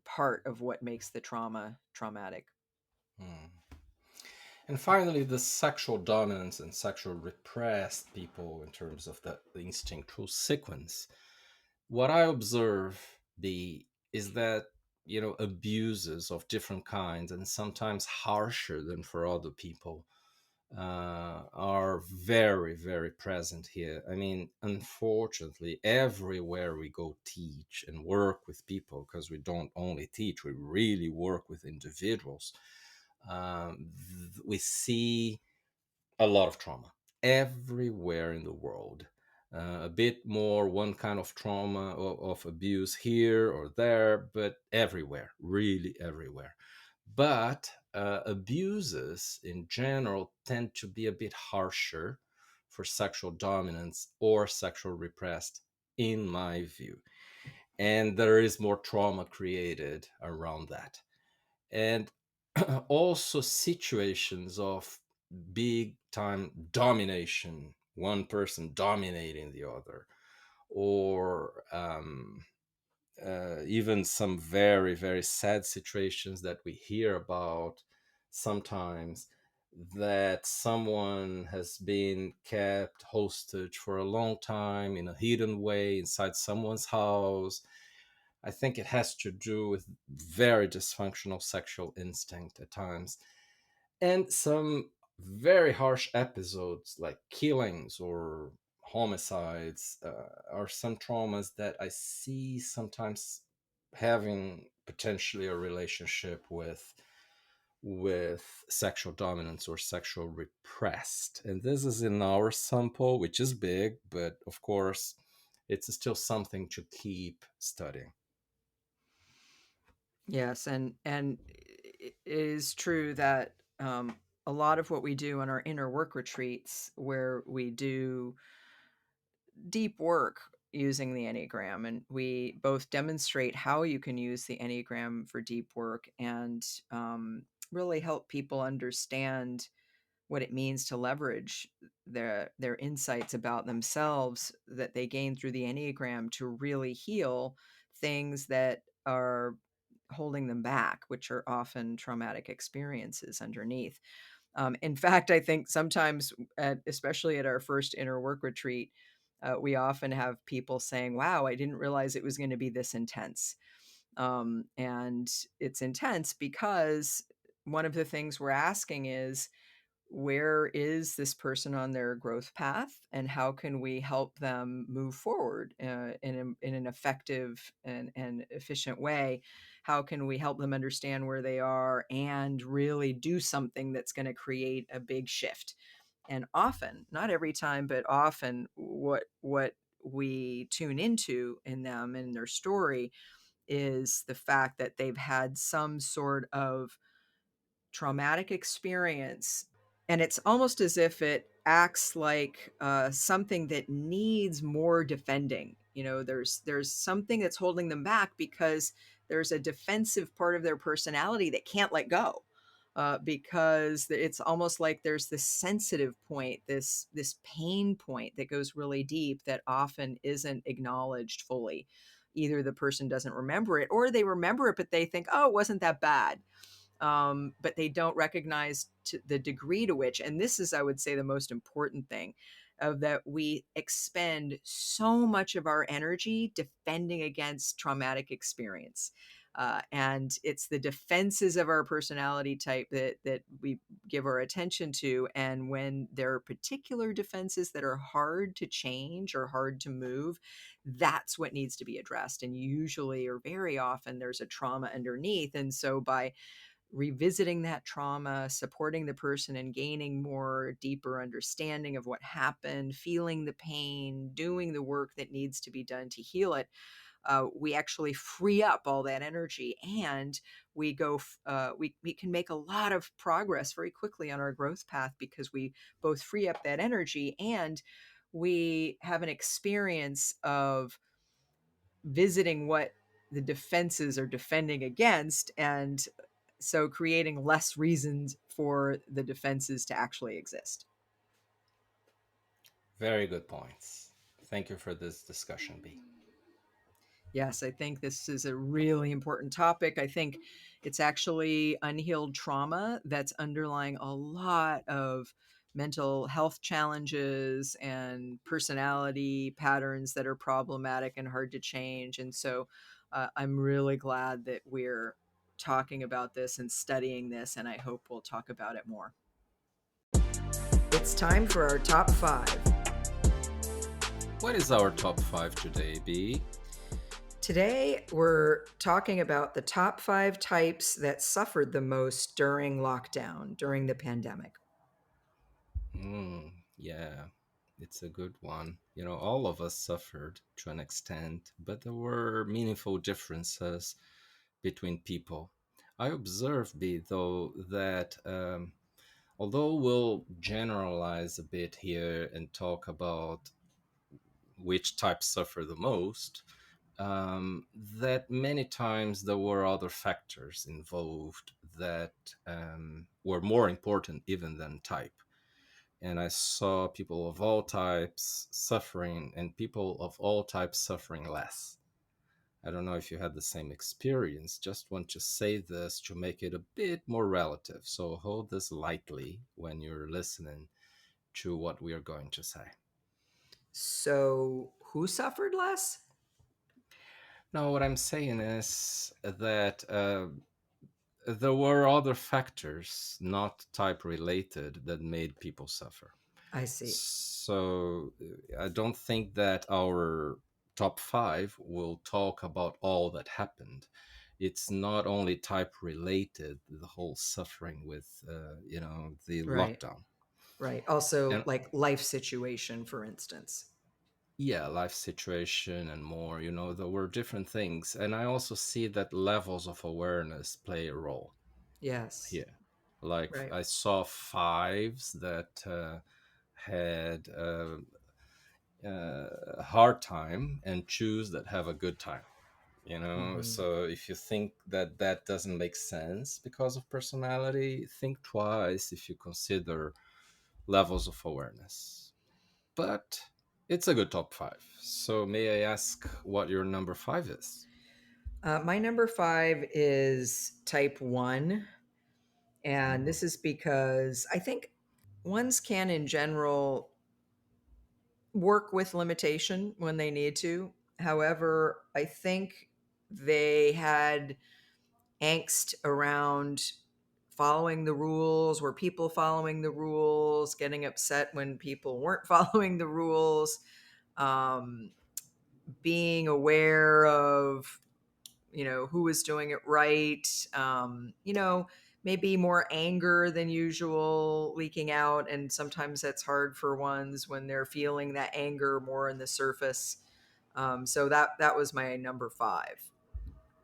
part of what makes the trauma traumatic. Hmm. And finally, the sexual dominance and sexual repressed people in terms of the instinctual sequence. What I observe is that, abuses of different kinds, and sometimes harsher than for other people, are very, very present here. I mean, unfortunately, everywhere we go teach and work with people, because we don't only teach, we really work with individuals, we see a lot of trauma everywhere in the world. A bit more one kind of trauma of abuse here or there, but everywhere, really everywhere. But abuses in general tend to be a bit harsher for sexual dominance or sexual repressed, in my view. And there is more trauma created around that. And also situations of big time domination, one person dominating the other, or even some very, very sad situations that we hear about sometimes, that someone has been kept hostage for a long time in a hidden way inside someone's house. I think it has to do with very dysfunctional sexual instinct at times, and some very harsh episodes like killings or homicides are some traumas that I see sometimes having potentially a relationship with sexual dominance or sexual repressed. And this is in our sample, which is big, but of course it's still something to keep studying. Yes, and it is true that a lot of what we do on our inner work retreats, where we do deep work using the Enneagram, and we both demonstrate how you can use the Enneagram for deep work and really help people understand what it means to leverage their insights about themselves that they gain through the Enneagram to really heal things that are holding them back, which are often traumatic experiences underneath. In fact, I think sometimes, especially at our first inner work retreat, we often have people saying, "Wow, I didn't realize it was going to be this intense." And it's intense because one of the things we're asking is, where is this person on their growth path, and how can we help them move forward in an effective and efficient way? How can we help them understand where they are and really do something that's going to create a big shift? And often, not every time, but often, what we tune into in them and their story is the fact that they've had some sort of traumatic experience, and it's almost as if it acts like something that needs more defending. You know, there's something that's holding them back because there's a defensive part of their personality that can't let go. Because it's almost like there's this sensitive point, this pain point that goes really deep that often isn't acknowledged fully. Either the person doesn't remember it, or they remember it, but they think, "Oh, it wasn't that bad." But they don't recognize to the degree to which, and this is, I would say, the most important thing, of that we expend so much of our energy defending against traumatic experience. And it's the defenses of our personality type that we give our attention to. And when there are particular defenses that are hard to change or hard to move, that's what needs to be addressed. And usually, or very often, there's a trauma underneath. And so by revisiting that trauma, supporting the person and gaining more deeper understanding of what happened, feeling the pain, doing the work that needs to be done to heal it, we actually free up all that energy, and we can make a lot of progress very quickly on our growth path because we both free up that energy and we have an experience of visiting what the defenses are defending against, and so creating less reasons for the defenses to actually exist. Very good points. Thank you for this discussion, B. Yes, I think this is a really important topic. I think it's actually unhealed trauma that's underlying a lot of mental health challenges and personality patterns that are problematic and hard to change. And so I'm really glad that we're talking about this and studying this, and I hope we'll talk about it more. It's time for our top 5. What is our top 5 today, B? Today, we're talking about the top 5 types that suffered the most during lockdown, during the pandemic. Yeah, it's a good one. All of us suffered to an extent, but there were meaningful differences between people. I observed, B, though, that although we'll generalize a bit here and talk about which types suffer the most, that many times there were other factors involved that were more important even than type. And I saw people of all types suffering and people of all types suffering less. I don't know if you had the same experience. Just want to say this to make it a bit more relative. So hold this lightly when you're listening to what we are going to say. So, who suffered less? Now, what I'm saying is that there were other factors, not type related, that made people suffer. I see. So I don't think that our top five will talk about all that happened. It's not only type related, the whole suffering with, the Right. lockdown. Right. Also, And like life situation, for instance. yeah, life situation and more, there were different things. And I also see that levels of awareness play a role Yes. here. Like Right. I saw fives that had a hard time and choose that have a good time. Hmm. So if you think that that doesn't make sense because of personality, think twice if you consider levels of awareness. But it's a good top five. So may I ask what your number five is? My number five is type one. And Mm. this is because I think ones can, in general, work with limitation when they need to. However, I think they had angst around following the rules, were people following the rules, getting upset when people weren't following the rules, um, being aware of who was doing it right, maybe more anger than usual leaking out, and sometimes that's hard for ones when they're feeling that anger more in the surface. So that was my number five.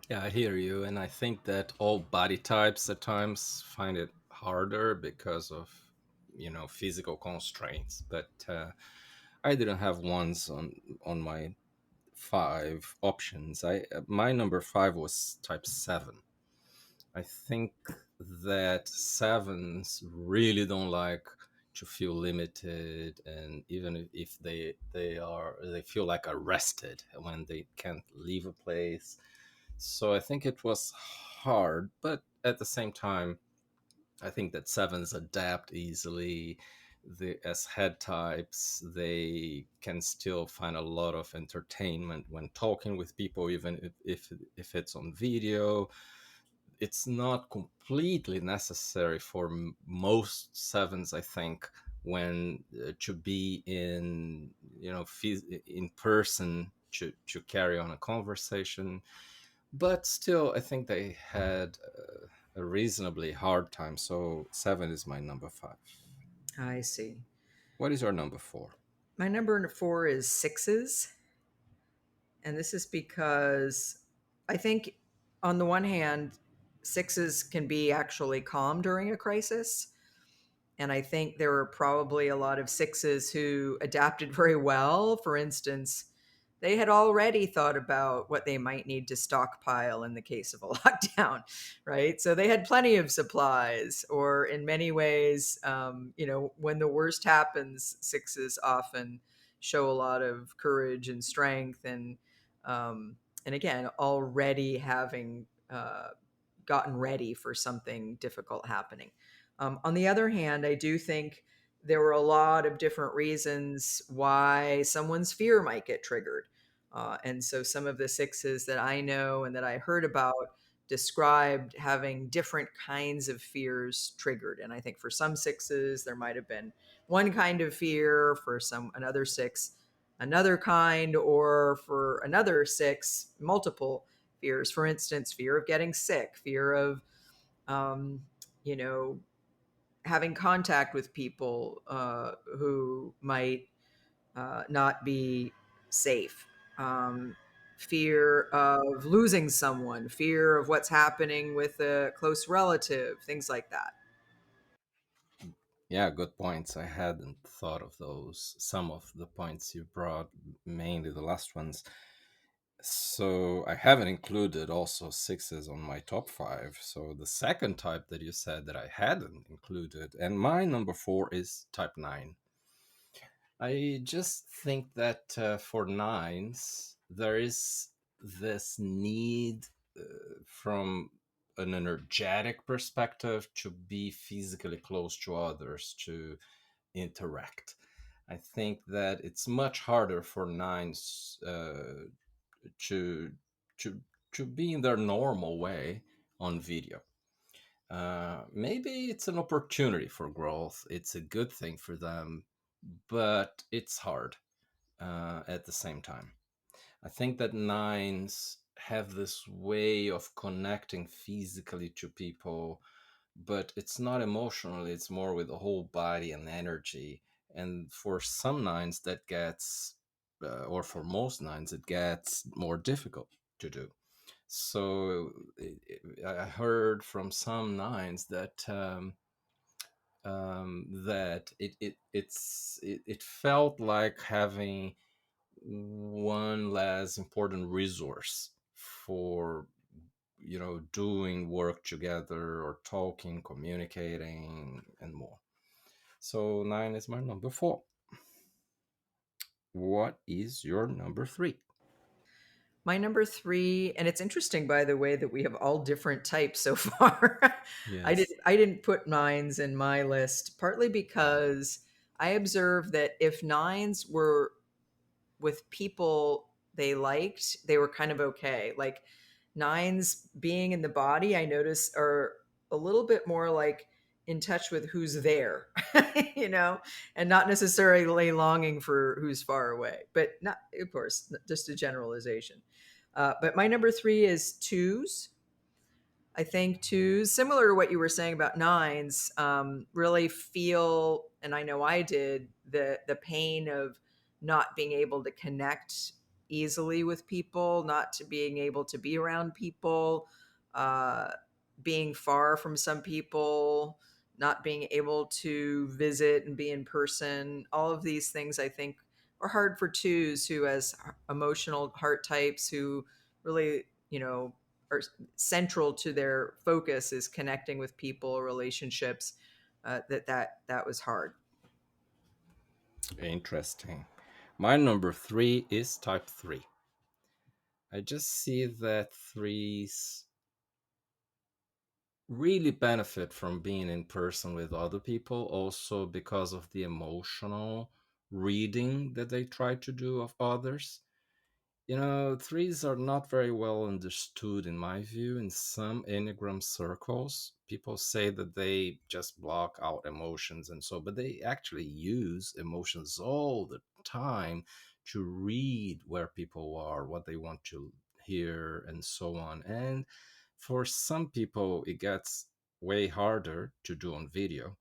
Yeah, I hear you. And I think that all body types at times find it harder because of, physical constraints. But I didn't have ones on my five options. My number five was type seven. I think that sevens really don't like to feel limited, and even if they feel like arrested when they can't leave a place. So I think it was hard, but at the same time, I think that sevens adapt easily. As head types, they can still find a lot of entertainment when talking with people, even if it's on video. It's not completely necessary for most sevens, I think, when to be in person to carry on a conversation. But still, I think they had a reasonably hard time. So seven is my number five. I see. What is your number four? My number four is sixes. And this is because I think, on the one hand, sixes can be actually calm during a crisis. And I think there were probably a lot of sixes who adapted very well. For instance, they had already thought about what they might need to stockpile in the case of a lockdown, right? So they had plenty of supplies, or in many ways, when the worst happens, sixes often show a lot of courage and strength, um, and again, already having gotten ready for something difficult happening. On the other hand, I do think there were a lot of different reasons why someone's fear might get triggered. And so some of the sixes that I know and that I heard about described having different kinds of fears triggered. And I think for some sixes, there might have been one kind of fear, for another six, another kind, or for another six, multiple fears. For instance, fear of getting sick, fear of, um, you know, having contact with people who might not be safe, um, fear of losing someone, fear of what's happening with a close relative, things like that. Yeah, good points. I hadn't thought of those. Some of the points you brought, mainly the last ones. So I haven't included also sixes on my top five. So the second type that you said that I hadn't included, and my number four is type nine. I just think that for nines, there is this need from an energetic perspective to be physically close to others, to interact. I think that it's much harder for nines to to to be in their normal way on video. Maybe it's an opportunity for growth. It's a good thing for them, but it's hard at the same time. I think that nines have this way of connecting physically to people, but it's not emotionally, it's more with the whole body and energy. And for some nines, that gets, or for most nines, it gets more difficult to do. So I heard from some nines that that it felt like having one less important resource for doing work together or talking, communicating, and more. So nine is my number four. What is your number three? My number three, and it's interesting, by the way, that we have all different types so far. Yes. I didn't put nines in my list, partly because I observed that if nines were with people they liked, they were kind of okay. Like nines being in the body, I notice are a little bit more like in touch with who's there, you know, and not necessarily longing for who's far away. But not, of course, just a generalization. But my number three is twos. I think twos, similar to what you were saying about nines, really feel, and I know I did, the pain of not being able to connect easily with people, not to being able to be around people, uh, being far from some people, not being able to visit and be in person. All of these things I think are hard for twos who, as emotional heart types, who really, are central to their focus is connecting with people, relationships. That was hard. Interesting. My number three is type three. I just see that threes really benefit from being in person with other people, also because of the emotional reading that they try to do of others. Threes are not very well understood, in my view, in some Enneagram circles. People say that they just block out emotions and so, but they actually use emotions all the time to read where people are, what they want to hear, and so on. And for some people, it gets way harder to do on video.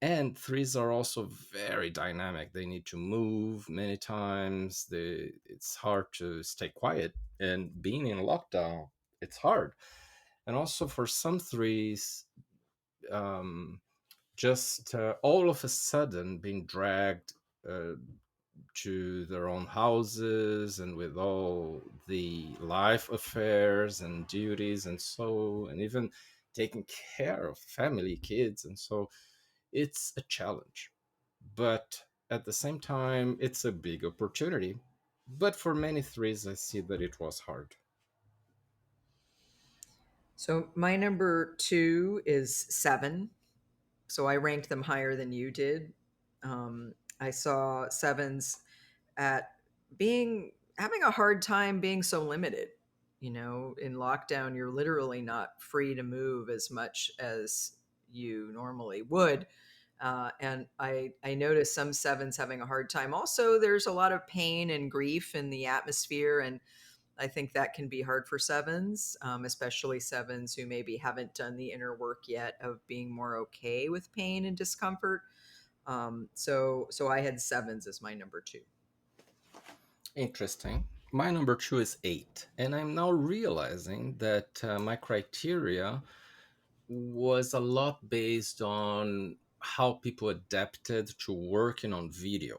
And threes are also very dynamic. They need to move many times. It's hard to stay quiet. And being in lockdown, it's hard. And also for some threes, um, just all of a sudden being dragged uh, to their own houses and with all the life affairs and duties and so, and even taking care of family, kids. And so it's a challenge, but at the same time, it's a big opportunity. But for many threes, I see that it was hard. So my number two is seven. So I ranked them higher than you did. I saw sevens at being having a hard time being so limited. In lockdown, you're literally not free to move as much as you normally would. And I noticed some sevens having a hard time. Also, there's a lot of pain and grief in the atmosphere. And I think that can be hard for sevens, especially sevens who maybe haven't done the inner work yet of being more okay with pain and discomfort. So I had sevens as my number two. Interesting. My number two is 8. And I'm now realizing that my criteria was a lot based on how people adapted to working on video.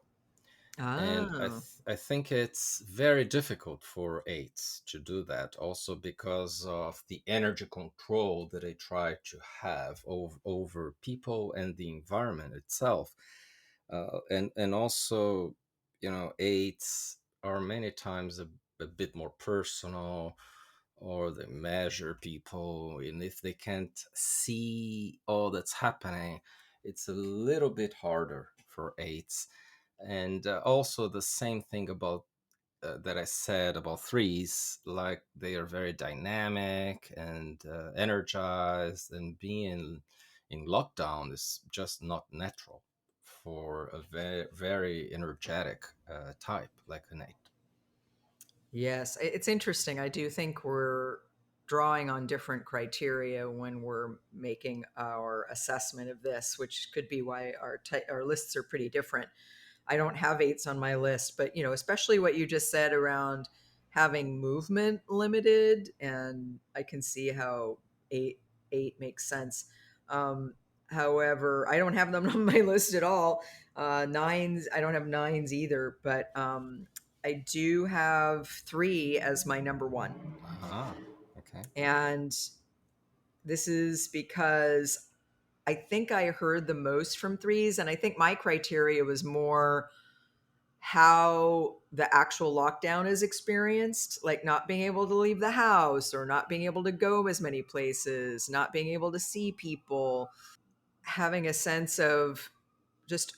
And Oh, I think it's very difficult for eights to do that, also because of the energy control that they try to have over people and the environment itself. And also, eights are many times a bit more personal, or they measure people, and if they can't see all that's happening, it's a little bit harder for eights. And also the same thing about that I said about threes, like they are very dynamic and energized, and being in lockdown is just not natural for a very, very energetic type like an eight. yes. It's interesting. I do think we're drawing on different criteria when we're making our assessment of this, which could be why our lists are pretty different. I don't have eights on my list, but especially what you just said around having movement limited, and I can see how eight makes sense. Um, However, I don't have them on my list at all. Nines, I don't have nines either, but I do have three as my number one, Ah, okay. and this is because I think I heard the most from threes, and I think my criteria was more how the actual lockdown is experienced, like not being able to leave the house or not being able to go as many places, not being able to see people, having a sense of just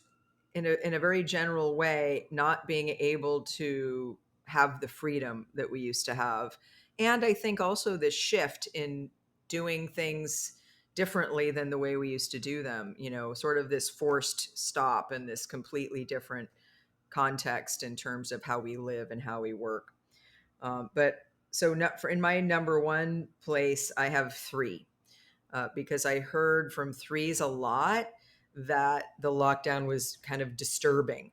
in a very general way, not being able to have the freedom that we used to have. And I think also this shift in doing things differently than the way we used to do them, sort of this forced stop and this completely different context in terms of how we live and how we work. But so for in my number one place, I have three, because I heard from threes a lot that the lockdown was kind of disturbing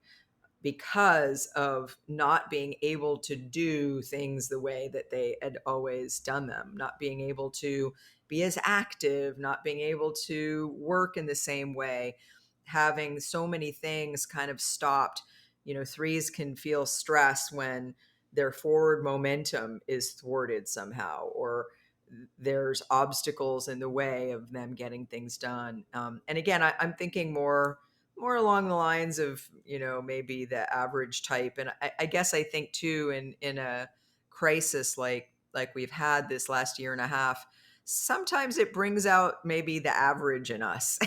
because of not being able to do things the way that they had always done them, not being able to be as active, not being able to work in the same way, having so many things kind of stopped. Threes can feel stress when their forward momentum is thwarted somehow, or there's obstacles in the way of them getting things done. And again, I'm thinking more along the lines of maybe the average type, and I guess I think too in a crisis like we've had this last year and a half, sometimes it brings out maybe the average in us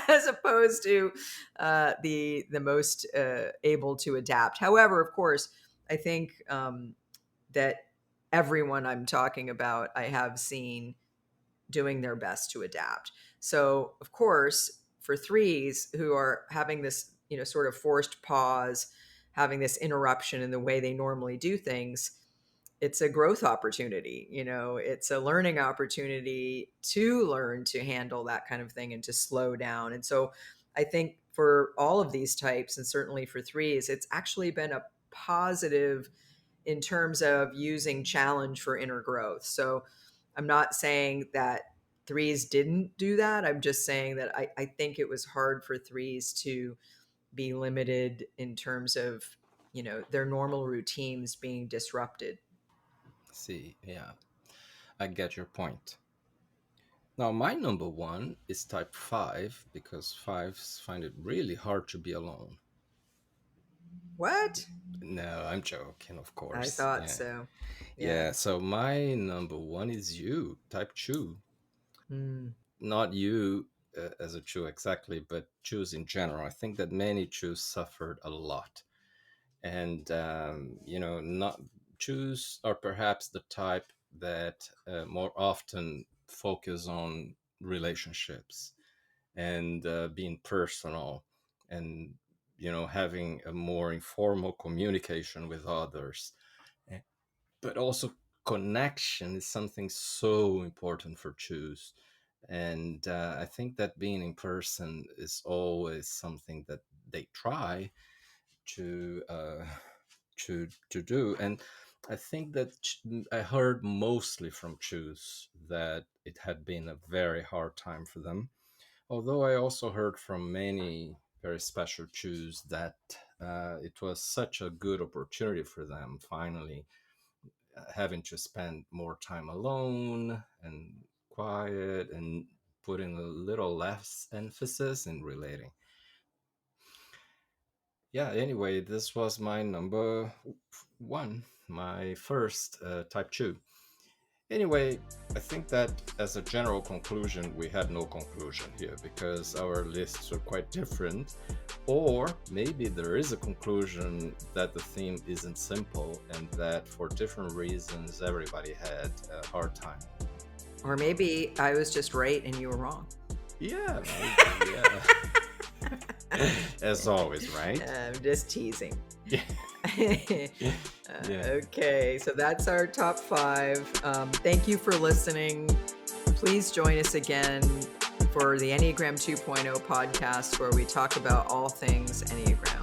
as opposed to the most able to adapt. However, of course, I think that everyone I'm talking about I have seen doing their best to adapt. So, of course, for threes who are having this, sort of forced pause, having this interruption in the way they normally do things, it's a growth opportunity. It's a learning opportunity to learn to handle that kind of thing and to slow down. And so, I think for all of these types, and certainly for threes, it's actually been a positive in terms of using challenge for inner growth. So I'm not saying that threes didn't do that. I'm just saying that I think it was hard for threes to be limited in terms of, their normal routines being disrupted. See, yeah, I get your point. Now, my number one is type 5 because fives find it really hard to be alone. What? No, I'm joking, of I course. thought Yeah. so. Yeah. Yeah, so my number one is you, type 2. Hmm. Not you as a Jew exactly, but Jews in general. I think that many Jews suffered a lot. And, not Jews are perhaps the type that more often focus on relationships and being personal, and having a more informal communication with others. Eh, but also connection is something so important for choose. And I think that being in person is always something that they try to to do. And I think that I heard mostly from choose that it had been a very hard time for them. Although I also heard from many very special choose that it was such a good opportunity for them finally having to spend more time alone and quiet and putting a little less emphasis in relating. Yeah, anyway, this was my number one, my first type 2. Anyway, I think that as a general conclusion, we had no conclusion here because our lists are quite different. Or maybe there is a conclusion that the theme isn't simple and that for different reasons, everybody had a hard time. Or maybe I was just right and you were wrong. Yeah, maybe, yeah. As always, right? I'm just teasing. Yeah. Okay, so that's our top 5. Thank you for listening. Please join us again for the Enneagram 2.0 podcast, where we talk about all things Enneagram.